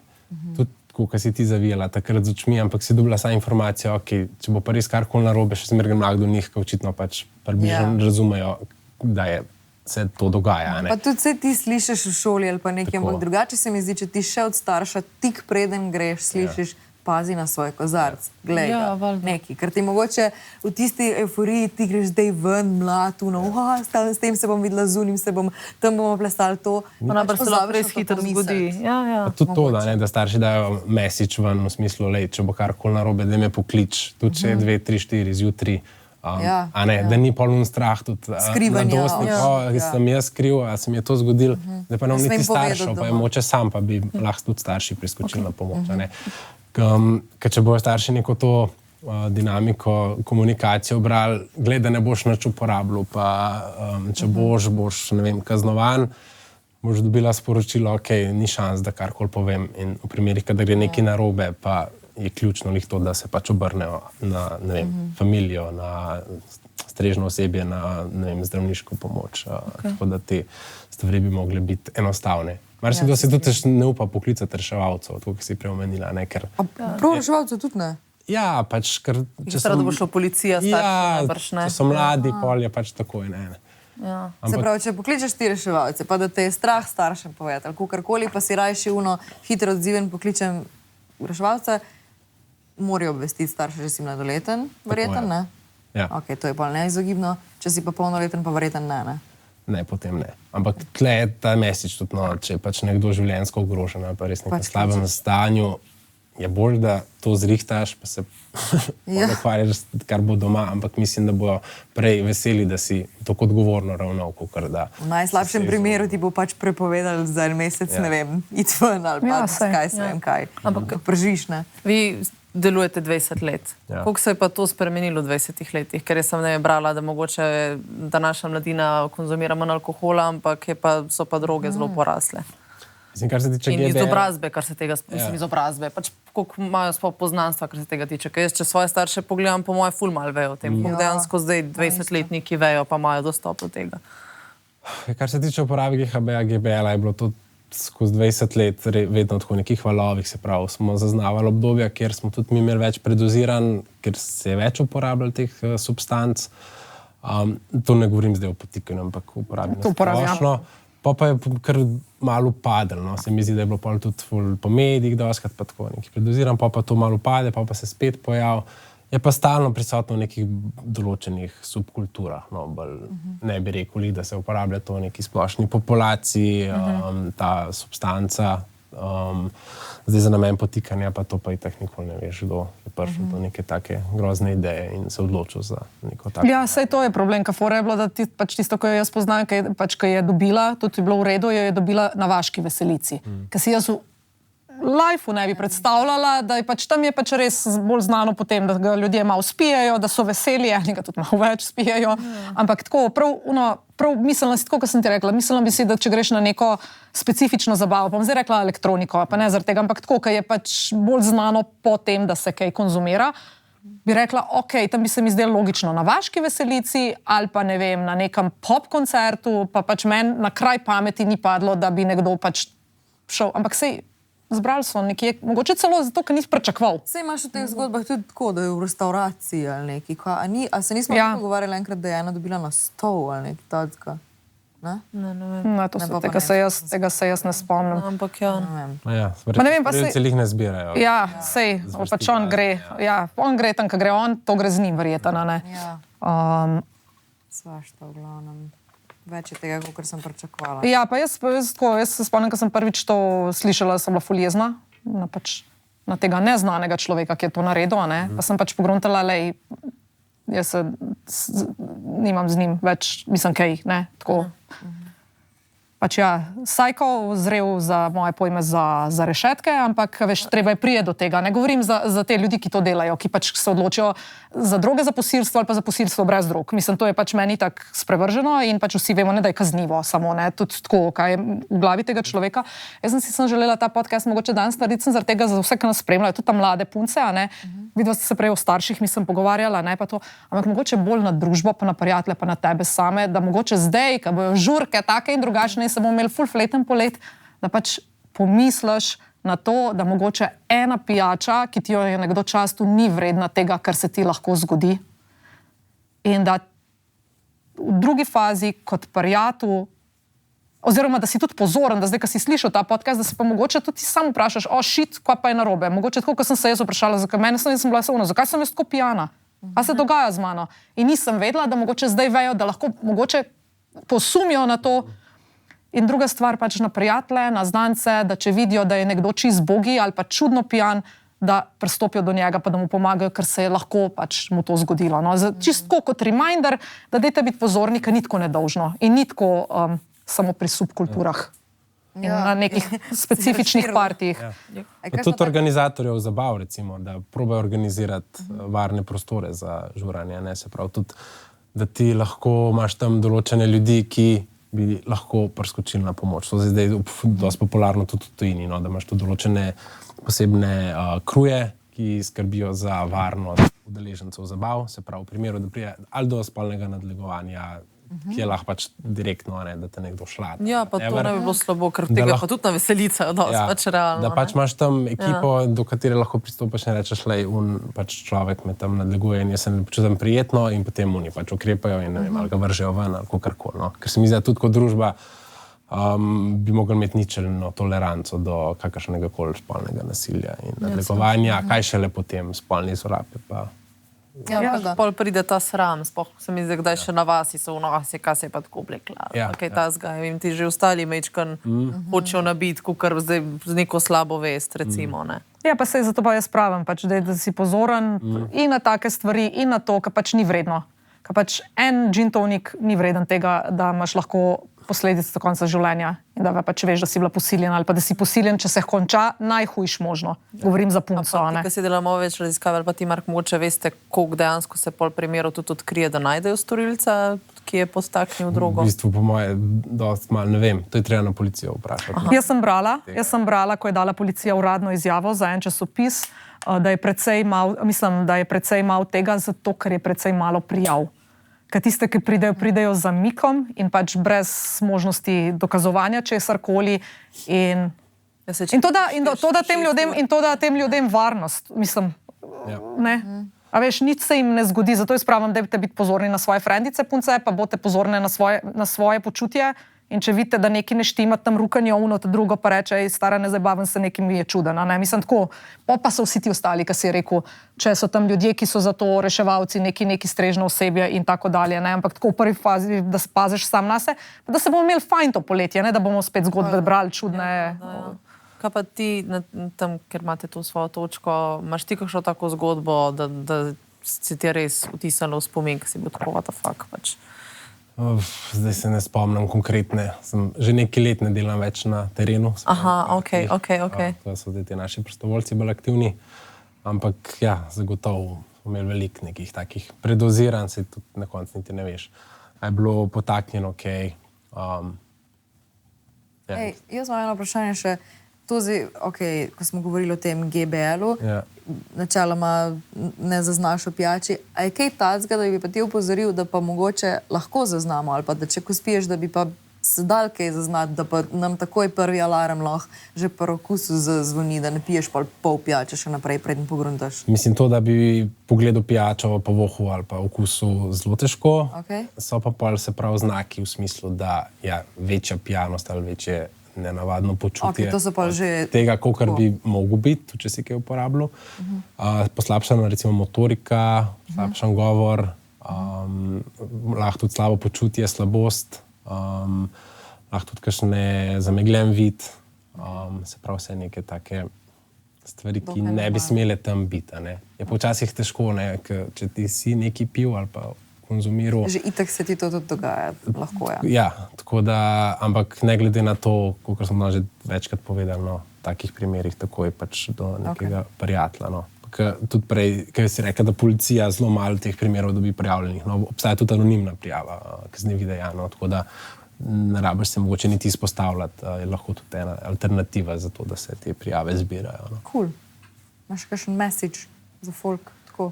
tudi ko si ti zavijala takrat z očmi, ampak si dobila samo informacijo, ok, če bo pa res karkoli narobe, še smer grem lahko do njih, ko očitno pač približno razumejo, da se to dogaja. Ne? Pa tudi se ti slišiš v šoli ali pa nekaj, ampak drugače se mi zdi, če ti še od starša tik preden greš, slišiš, pazi na svoj kozarc, glej ga, neki. Ker ti mogoče v tisti euforiji ti greš zdaj ven, mlad, s tem se bom videla, z unim se bom, tam bomo plesali to. Pa najbrž se lahko res hitro zgodi. Pa tudi to, da starši dajo message ven v smislu, lej, če bo karkoli narobe, da me poklič, tudi če je 2, 3, 4 zjutraj. Da ni poln strah tudi mladostnik, sem jaz kriv, a se mi je to zgodilo, da pa nam niti staršev, pa je moče sam, pa bi lahko tudi starši priskočili na pomoč. Ker če bojo starši neko to dinamiko komunikacije obrali, gled, da ne boš nič uporabljal, pa če boš, ne vem, kaznovan, boš dobila sporočilo, ok, ni šans, da karkoli povem. In v primerih, kada gre nekaj narobe, pa je ključno lih to, da se pač obrnejo na, ne vem, familijo, na strežno osebje, na, ne vem, zdravniško pomoč. Tako da te stvari bi mogle biti enostavne. Marsikdo se tudi ne upa poklicati reševalcev, tako ki si prej omenila, ne, ker... Prav reševalcev tudi ne? Ja, pač, ker... Če da bo šlo policija, starši, če so mladi, pol je pač takoj, ne. Se pravi, če pokličeš ti reševalce, pa da te je strah staršem povedati, ali kakorkoli, pa si rajši hitro odziven pokličem reševalca, morajo obvestiti starše, že si mladoleten, verjeten, ne? Ja. Ok, to je pa neizogibno, če si pa polnoleten, pa verjeten ne? Ne, potem ne. Ampak tle je ta message tudi, no, če je pač nekdo življenjsko ogrožen ali pa res nekem slabem stanju, je bolj, da to zrihtaš, pa se ukvarjaš, kar bo doma, ampak mislim, da bojo prej veseli, da si tako odgovorno ravnal, kakor da... V najslabšem primeru ti bo pač prepovedal za en mesec, ne vem, iti ven ali pa kaj, se vem kaj. Ampak preživiš, ne? Vi delujete 20 let. Koliko se je pa to spremenilo v 20 letih? Ker jaz sem brala, da mogoče današnja mladina konzumira manj alkohola, ampak so pa droge zelo porasle. Mislim, kar se tiče in izobrazbe, kar se tega, mislim, izobrazbe, pač koliko imajo sploh poznanstva, kar se tega tiče. Ker jaz, če svoje starše pogledam, po moje ful malo vejo o tem. Dejansko zdaj 20-letniki vejo, pa imajo dostop do tega. Kar se tiče uporabe GHB-ja, GBL-a, je bilo to skozi 20 let vedno tako nekih valovih, se pravi, smo zaznavali obdobja, kjer smo tudi mi imeli več predoziranj, ker se je več uporabljalo teh substanc. To ne govorim zdaj o potikanju, ampak uporabi na splošno. Pa je kar malo upadlo, no. Se mi zdi, da je bilo tudi po medijih doskrat pa tako nekaj predoziran, pa to malo upade, pa se spet pojav. Je pa stalno prisotno v nekih določenih subkulturah, no, bolj ne bi rekli, da se uporablja to v neki splošni populaciji, ta substanca. Zdaj za namen potikanja, pa to pa itak nikoli ne veš, kdo je prišel do neke take grozne ideje in se odločil za neko tako. Ja, saj to je problem, kafora je bilo, da pač tisto, ko jo jaz poznam, ko je dobila, tudi je bilo v redu, jo je dobila na vaški veselici. Ker si jaz v lifeu ne bi predstavljala, da je pač tam je pač res bolj znano potem, da ga ljudje malo spijejo, da so veseli, enega tudi malo več spijejo. Ampak tako, prav mislila si, tako, kot sem ti rekla, mislila bi si, da če greš na neko specifično zabavo, pa bom zdaj rekla elektroniko, pa ne zaradi tega, ampak tako, ker je pač bolj znano po tem, da se kaj konzumira, bi rekla, ok, tam bi se mi zdelo logično na vaški veselici ali pa ne vem, na nekem pop koncertu, pa pač meni na kraj pameti ni padlo, da bi nekdo pač šel, ampak sej zbrali so nekje, mogoče celo zato, ker nisi pričakoval. Sej imaš v teh zgodbah tudi tako, da je v restauraciji ali nekaj. A se nismo pogovarjali enkrat, da je ena dobila na stol ali nekaj takega? Ne? Ne, tega se jaz ne spomnim. Ampak ja. Ne vem, pa se... Jih ne zbirajo. Ja, sej, pač on gre. Ja, on gre tam, ko gre on, to gre z njim verjetno, ne? Ja. Svašta v glavnem. Več je tega, kot sem pričakovala. Ja, pa jaz se spomnim, ko sem prvič to slišala, sem bila ful jezna na tega neznanega človeka, ki je to naredil, ne? Pa sem pač pogruntala, lej, jaz nimam z njim več, mislim, kaj, ne, tako. Pač ja, Psycho zrel za moje pojme za rešetke, ampak veš, treba je prije do tega. Ne govorim za te ljudi, ki to delajo, ki pač se odločijo za droge, za posilstvo ali pa za posilstvo brez drog. Mislim, to je pač meni tako sprevrženo in pač vsi vemo, ne, da je kaznivo, samo ne, tudi tako, kaj je v glavi tega človeka. Jaz sem želela ta podcast mogoče danes narediti zaradi tega za vse, ki nas spremljajo, tudi ta mlade punce, a ne. Vidva ste se prej o starših, mislim, pogovarjala, ne pa to, ampak mogoče bolj na družbo, pa na prijatelje, pa na tebe same, da mogoče zdaj, ko bojo žurke take in drugačne in se bomo imeli full fleten polet, da pač pomisliš na to, da mogoče ena pijača, ki ti jo je nekdo častil, ni vredna tega, kar se ti lahko zgodi. In da v drugi fazi kot prijatelj, oziroma da si tudi pozoren, da zdaj, ko si slišal ta podcast, da se pa mogoče tudi ti sam vprašaš, shit, kaj pa je narobe. Mogoče tako, ko sem se jaz vprašala, zakaj sem bila savna, zakaj sem jaz tako pijana? Kaj se dogaja z mano? In nisem vedela, da mogoče zdaj vejo, da lahko mogoče posumijo na to. In druga stvar pač na prijatelje, na znance, da če vidijo, da je nekdo čist bogi ali pa čudno pijan, da pristopijo do njega, pa da mu pomagajo, ker se je lahko pač mu to zgodilo. No? Čisto kot reminder, da dajte biti pozorni, ker ni tako nedolžno in ni tako samo pri subkulturah in na nekih specifičnih partijih. Tudi organizatorjev zabav, recimo, da probajo organizirati varne prostore za žuranje, ne, se pravi tudi, da ti lahko imaš tam določene ljudi, ki bi lahko priskočili na pomoč. To je zdaj dosti popularno tudi v tujini, no, da imaš tudi določene posebne kruje, ki skrbijo za varnost udeležencev zabav, se pravi v primeru, da prije ali do spolnega nadlegovanja, ki je lahko pač direktno, ne, da te nekdo šlata. Ja, pa to ne bi bilo slabo, ker tega pa tudi na veselicajo dosti, pač realno. Da pač imaš tam ekipo, do katere lahko pristopaš in rečeš, lej, pač človek me tam nadleguje in jaz se ne počutim prijetno in potem oni pač ukrepajo in ne vem, ali ga vržejo ven ali kakorkoli, no. Ker se mi zdi, tudi kot družba bi mogli imeti ničelno toleranco do kakršnega koli spolnega nasilja in nadlegovanja, kaj šele potem spolni zlorabe pa. Pol pride ta sram, spoh se mi zdi, kdaj še na vasi so v nosi, kaj se je pa tako oblekla. Kaj ta zgaj, vem, ti že ostali mečkan hočejo nabiti, kar zdaj z neko slabo vest, recimo, ne. Ja, pa sej zato pa jaz pravim, pač, da si pozoren in na take stvari, in na to, kar pač ni vredno. Kar pač en gin tonik ni vreden tega, da imaš lahko posledice do konca življenja in da pač veš, da si bila posiljena ali pa da si posiljen, če se konča najhujš možno. Govorim za punco, ne. Ti, ki si delamo več raziskav, ali pa ti, Mark, mogoče veste, koliko dejansko se pol primerov tudi odkrije, da najdejo storilca, ki je postaknil drogo? V bistvu po moje dosti malo, ne vem, to je treba na policijo vprašati. Jaz sem brala, ko je dala policija uradno izjavo za en časopis, da je precej malo tega, zato ker je precej malo prijav. Ker tiste, ki pridejo z zamikom in pač brez možnosti dokazovanja česarkoli in to da tem ljudem varnost, mislim, ne. A veš, nič se jim ne zgodi, zato jaz pravim, da biti pozorni na svoje frendice punce, pa bote pozorni na svoje počutje in če vidite, da neki ne štima tam rukanje uno, to drugo pa reče, stara, ne zabavam se, neki mi je čudena, ne, mislim tako, pa so vsi ti ostali, ki si je rekel, če so tam ljudje, ki so za to reševalci, neki strežno osebje in tako dalje, ne, ampak tako v prvi fazi, da spaziš sam nase, da se bomo imeli fajn to poletje, ne, da bomo spet zgodbe brali čudne. Kaj pa ti, tam, ker imate tu svojo točko, imaš ti kakšno tako zgodbo, da si ti res vtisnilo v spomin, ki si bil tako, what the fuck, pač? Zdaj se ne spomnim konkretne. Že nekaj let ne delam več na terenu. Aha, okej. To so te naši prostovoljci bolj aktivni. Ampak ja, zagotovo smo imeli veliko nekih takih predoziranj, se tudi na koncu niti ne veš. A je bilo potaknjeno, okej. Jaz imam eno vprašanje še. Ko smo govorili o tem GBL-u, načeloma ne zaznaš o pijači, a je kaj tacga, da bi pa ti opozoril, da pa mogoče lahko zaznamo, ali pa da če ko spiješ, da bi pa se dal kaj zaznati, da pa nam takoj prvi alarm lahko že po okusu zazvoni, da ne piješ pa pol pijače še naprej, preden pogruntaš. Mislim to, da bi pogledal pijačo po vohu ali pa okusu zelo težko, so pa pol se prav znaki v smislu, da ja, večja pijanost ali večje nenavadno počutje tega, kolikor bi mogel biti, če si kaj uporabljal. Poslabšana recimo motorika, slabšan govor, lahko tudi slabo počutje, slabost, lahko tudi kakšne zamegljen vid, se pravi vse neke take stvari, ki ne bi smele tam biti. A ne. Je pa včasih težko, ne, če ti si neki pil ali pa konzumiral. Že itak se ti to tudi dogaja, lahko je. Ja, tako da, ampak ne glede na to, kot smo že večkrat povedali, no, v takih primerih tako je pač do nekega prijatelja. No. Tudi prej, kaj si rekel, da policija zelo malo teh primerov dobi prijavljenih. No, obstaja tudi anonimna prijava kaznivih dejanj, no, tako da ne rabiš se mogoče niti izpostavljati, je lahko tudi ena alternativa za to, da se te prijave zbirajo. No. Cool. Imaš kakšen message za folk? Tako.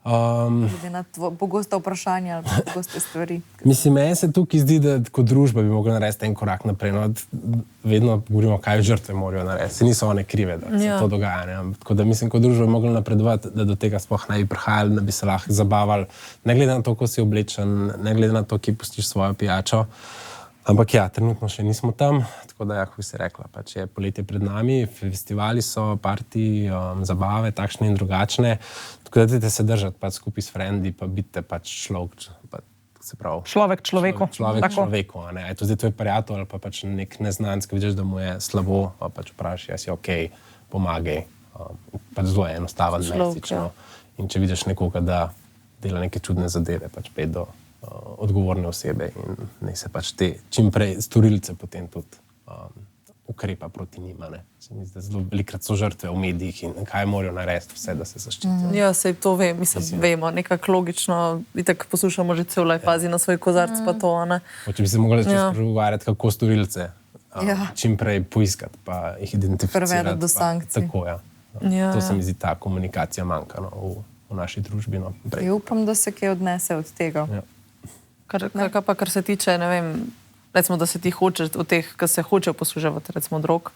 Glede na pogosta vprašanja ali pogoste stvari. Mislim, meni se tukaj zdi, da kot družba bi mogli narediti en korak naprej. No, vedno govorimo, kaj žrtve morajo narediti. Se niso one krive, da se to dogaja. Ne? Tako da mislim, kot družba bi mogli napredovati, da do tega sploh ne bi prihajali, da bi se lahko zabavali. Ne glede na to, ko si oblečen, ne glede na to, ki pustiš svojo pijačo. Ampak ja, trenutno še nismo tam, tako da, kako si rekla, pač je poletje pred nami, festivali so, parti, zabave, takšne in drugačne. Tako da dajte se držati pač skupaj s frendi, pa biti pač človek, se pravi. Človek človeku. Človek človeku, a ne. Je to zdaj tvoj prijatelj ali pa pač nek neznanec, ki vidiš, da mu je slabo, pa pač vprašaj, si okej, pomagaj. Pač zelo je enostaven message, no. In če vidiš nekoga, da dela neke čudne zadeve, pač pet do odgovorne osebe in ne se pač te čimprej storilce potem tudi ukrepa proti njima. Ne. Se mi zdi, da zelo velikrat so žrtve v medijih in kaj morajo narediti vse, da se zaščitijo. Ja, sej to vemo, nekako logično, itak poslušamo že cel life pazi na svoj kozarc pa to, ne. Če bi se mogli čisto pregovarjati, kako storilce čimprej poiskati, pa jih identificirati. Prevedati do sankcij. Tako, ja. To se mi zdi, ta komunikacija manjka, no, v naši družbi. No. Upam, da se kaj odnese od tega. Ja. Kar se tiče, ne vem, recimo, da se ti hoče, od teh, ki se hočejo posluževati, recimo, drog,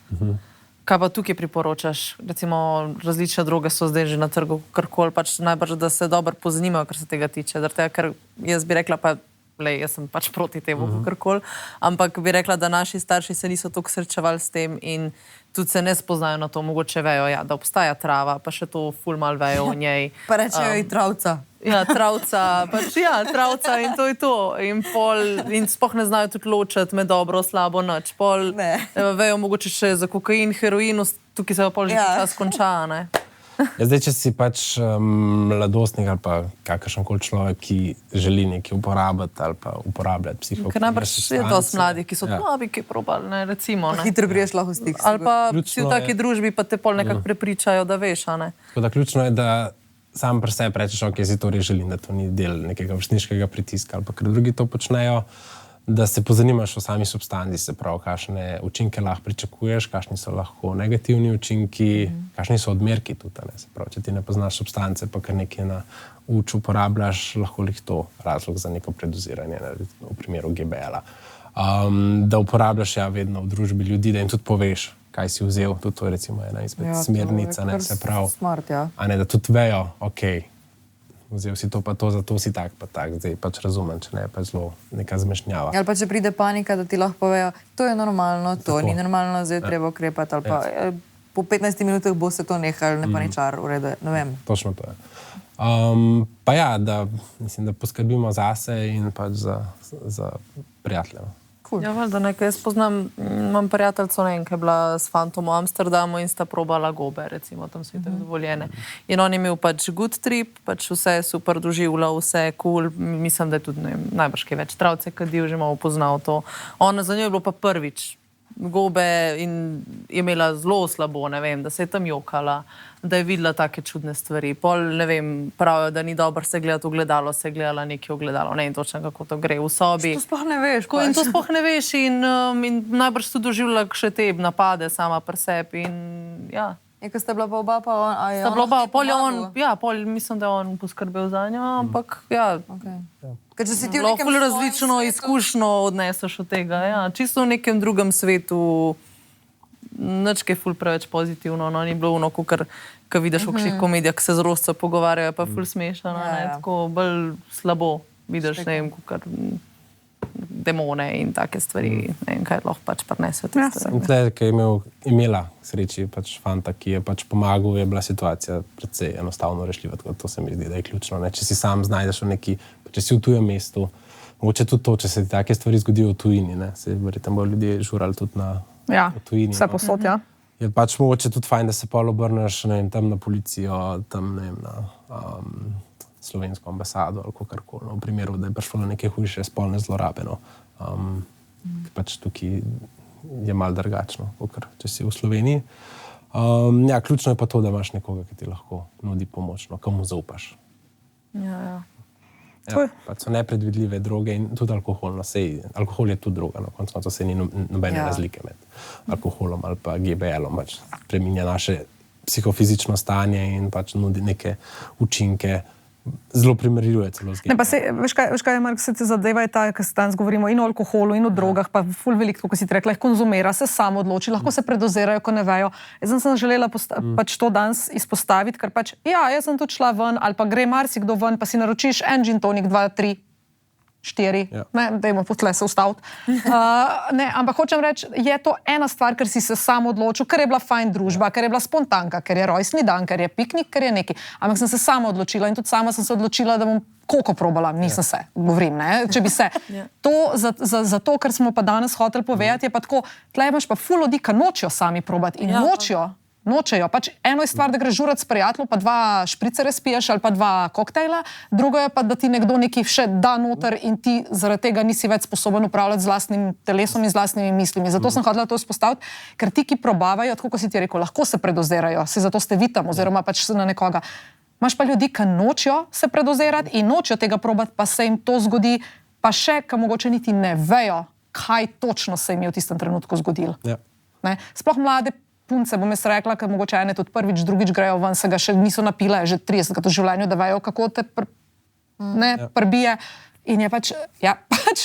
kaj pa tukaj priporočaš? Recimo, različne droge so zdaj že na trgu, karkoli, pač najbrž, da se dobro pozanimajo, kar se tega tiče. Ker jaz bi rekla, pa jaz sem pač proti temu, karkoli, ampak bi rekla, da naši starši se niso toliko srečevali s tem in tudi se ne spoznajo na to, mogoče vejo, ja, da obstaja trava, pa še to ful mal vejo o njej. Pa rečejo i travca. Ja, travca, pač ja, travca in to je to. In sploh ne znajo tudi ločiti med dobro, slabo, nič. Pol vejo mogoče še za kokain, heroin, tukaj se pa pol že čas konča, ne. Ja, zdaj, če si pač mladostnik ali pa kakršenkoli človek, ki želi nekaj uporabiti ali pa uporabljati psihoaktivne substance. Ker najbrž je dosti mladih, ki so ki probali, ne, recimo. Ne. Hitro priješ lahko v stik. Ali pa si v taki družbi, pa te pol nekako prepričajo, da veš, a ne. Tako da ključno je, da sam pri sebi rečeš, ok, si to res želim, da to ni del nekega vrstniškega pritiska ali pa ker drugi to počnejo, da se pozanimaš o sami substanci, se pravi, kakšne učinke lahko pričakuješ, kakšni so lahko negativni učinki, kakšni so odmerki tudi, ne, se pravi, če ti ne poznaš substance, pa kar nekaj na uč uporabljaš, lahko jih to razlog za neko predoziranje, ne, v primeru GBL-a. Da uporabljaš ja vedno v družbi ljudi, da jim tudi poveš, kaj si vzel, tudi to je recimo ena izmed smernica, ne, se pravi, smart, ja. A ne, da tudi vejo, ok, vzel si to pa to, zato si tak pa tak, zdaj pač razumem, če ne je pa zelo neka zmešnjava. Ali pa če pride panika, da ti lahko povejo, to je normalno, to ni normalno, zdaj treba ukrepati, ali pa po 15 minutah bo se to nehalo, ne pa ničar, v redu, ne vem. Točno to je. Pa ja, da, mislim, da poskrbimo zase in pač za prijatelje. Cool. Ja, valjda nekaj. Jaz poznam, imam prijateljco, ne vem, ki je bila s fantom v Amsterdamu in sta probala gobe, recimo, tam so tako dovoljene. In on je imel pač good trip, pač vse super doživljal, vse cool, mislim, da je tudi, ne vem, najbrž kaj več travce kadil, že malo poznal to. Ona za njo je bilo pa prvič gobe in je imela zelo slabo, ne vem, da se je tam jokala, da je videla take čudne stvari. Pol, ne vem, pravijo, da ni dobro se gledati v gledalo, se je gledala nekaj v gledalo, ne vem točno, kako to gre v sobi. To sploh ne veš. In to sploh ne veš in najbrž tudi doživljala še te napade sama pri sebi in ja. Ko sta bila pa oba, pa on, a je sta bila oba, pol je on, ja, pol mislim, da je on poskrbel za njo, ampak ja. Ker če si ti v nekem različno izkušnjo odneseš od tega, ja. Čisto v nekem drugem svetu, nič kaj ful preveč pozitivno, no, ni bilo ono, kar vidiš v kakšnih komedijah, ki se z Rosco pogovarjajo, pa ful smešano, ne, tako bolj slabo vidiš, ne vem, kar demone in take stvari, ne vem, kaj lahko pač prinese te stvari. In tle, ki je imela sreči pač fanta, ki je pač pomagal, je bila situacija precej enostavno rešljiva, tako to se mi zdi, da je ključno, ne, če si sam znajdeš v neki, če si v tujem mestu, mogoče tudi to, če se ti take stvari zgodijo v tujini, ne, se verjetno bodo ljudje žurali tudi na tujini. Vse posod, ja. je pač mogoče tudi fajn, da se pol obrneš tam na policijo, tam na slovensko ambasado ali kakorkoli, v primeru, da je prišlo na neke hujše spolne zlorabe. Pač tukaj je malo drugačno, kot če si v Sloveniji. Ja, ključno je pa to, da imaš nekoga, ki ti lahko nudi pomoč, komu zaupaš. Ja. Ja, pač so nepredvidljive droge in tudi alkohol. Alkohol je tudi droga, konec koncev se ni nobene razlike med alkoholom ali pa GBL-om. Pač spreminja naše psihofizično stanje in pač nudi neke učinke. Zelo primerjuje celo z GBL. Ne, pa se, veš kaj, Mark, se te zadeva je ta, ker se danes govorimo in o alkoholu, in o drogah, pa ful veliko, kot si ti rekla, jih konzumira, se samo odloči, lahko se predozirajo, ko ne vejo. Jaz sem želela pač to danes izpostaviti, ker pač, jaz sem tudi šla ven, ali pa gre marsikdo ven, pa si naročiš en gin tonic, 2, 3, 4, ne, dajmo potle se ustaviti. Ne, ampak hočem reči, je to ena stvar, ker si se sam odločil, ker je bila fajn družba, ker je bila spontanka, ker je rojstni dan, ker je piknik, ker je nekaj. Ampak sem se sama odločila in tudi sama sem se odločila, da bom koliko probala, nisem se, govorim, ne, če bi se. To, zato, ker smo pa danes hoteli povedati, je pa tako, tle imaš pa ful ljudi, ki nočejo sami probati in nočejo. Pač eno je stvar, da greš žurat s prijateljem, pa 2 špricere spiješ ali pa 2 koktejla, drugo je pa, da ti nekdo nekaj še da noter in ti zaradi tega nisi več sposoben upravljati z lastnim telesom in z lastnimi mislimi. Zato sem hotela to izpostaviti, ker ti, ki probavajo, tako kot si ti rekel, lahko se predozirajo, se zato ste vi tam oziroma pač na nekoga. Imaš pa ljudi, ki nočejo se predozirati in nočejo tega probati, pa se jim to zgodi, pa še, ki mogoče niti ne vejo, kaj točno se jim je v tistem trenutku zgodilo. Ne? Sploh mlade punce, bom jaz rekla, ker mogoče ene tudi prvič, drugič grejo ven, se ga še niso napile, že 30-krat v življenju, da vejo, kako te prbije. In je pač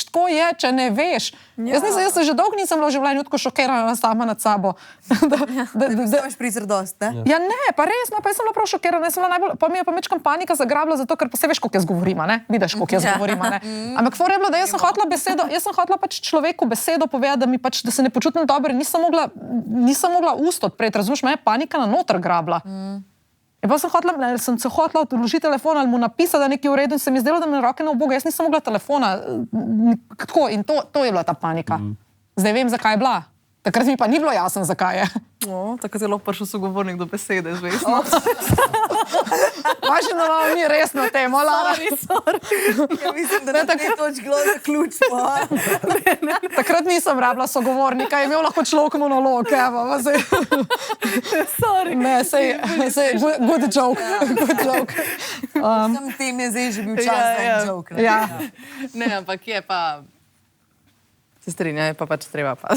tako je, če ne veš. Jaz se že dolgo nisem bila v življenju tako šokirana sama nad sabo. Da imaš prizer dost, ne? Ja ne, pa res, pa jaz sem bila prav šokirana, pa mi je pa mečkam panika zagrabila, zato ker pa se veš, koliko jaz govorim, ne? Vidiš, koliko jaz govorim, ne? Ampak fora je bilo, da jaz sem hotela pač človeku besedo povedati, da se ne počutim dobro, nisem mogla ust odpreti, razumeš, me je panika na noter grabila. In pa sem se hotela odložiti telefon ali mu napisati, da je nekaj v redu in se mi zdelo, da me roke na oboga, jaz nisem mogla telefona. Tako, in to je bila ta panika. Zdaj vem, zakaj je bila. Takrat mi pa ni bilo jasno, zakaj je. Takrat je lahko prišel sogovornik do besede, zvestno. Važno vam mi resno temo, Lara. Ja, mislim, da na tej točki bilo zaključno. Takrat nisem rabila sogovornika, je imel lahko človek monolog, evo. Ne, sej, good joke. Sam tem je zdaj že bil čas za en joke. Ja. Ne, ampak je pa... Se strinja, je pa pač treba pa.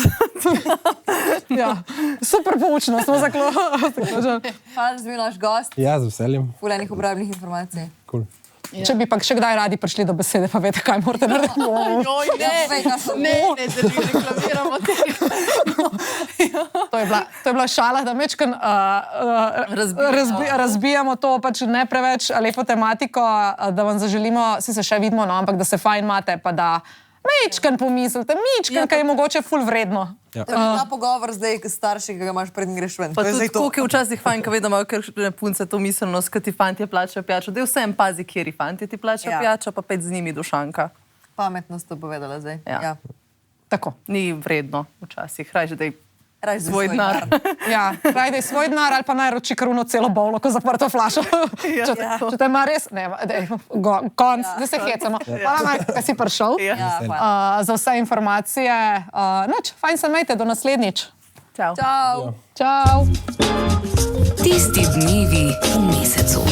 Ja, super poučno, smo zaključili. Hvala, da si bil naš gost. Ja, z veseljem. Ful enih uporabnih informacij. Cool. Če bi pa še kdaj radi prišli do besede, pa veste, kaj morate narediti. Ne, da ne reklamiramo tega. To je bila šala, da mečkan razbijamo to pač ne preveč lepo tematiko, da vam zaželimo, si se še vidimo, no, ampak da se fajn imate, pa da mečkan pomislite, kaj je mogoče ful vredno. To je ta pogovor zdaj starši, ki ga imaš pred in greš ven. Pa tudi koliko je včasih fajn, ko vedemo, ker punce to miselnost, kad ti fantje plačajo pijačo. Dej vsem pazi, kjeri fantje ti plačajo pijačo, pa 5 z njimi dušanka. Pametno si to povedala zdaj. Ja. Tako. Ni vredno včasih. Rajš, da je svoj denar. Ja, raj, da je svoj denar ali pa najroči kruno celo bovlo, ko zaprto flašo. Če te ima res, ne, konc, da se hecamo. Hvala, Mark, da si prišel. Za vse informacije. Fajn se imejte, do naslednjič. Čau. Čau. Čau. Tisti dnevi v mesecu.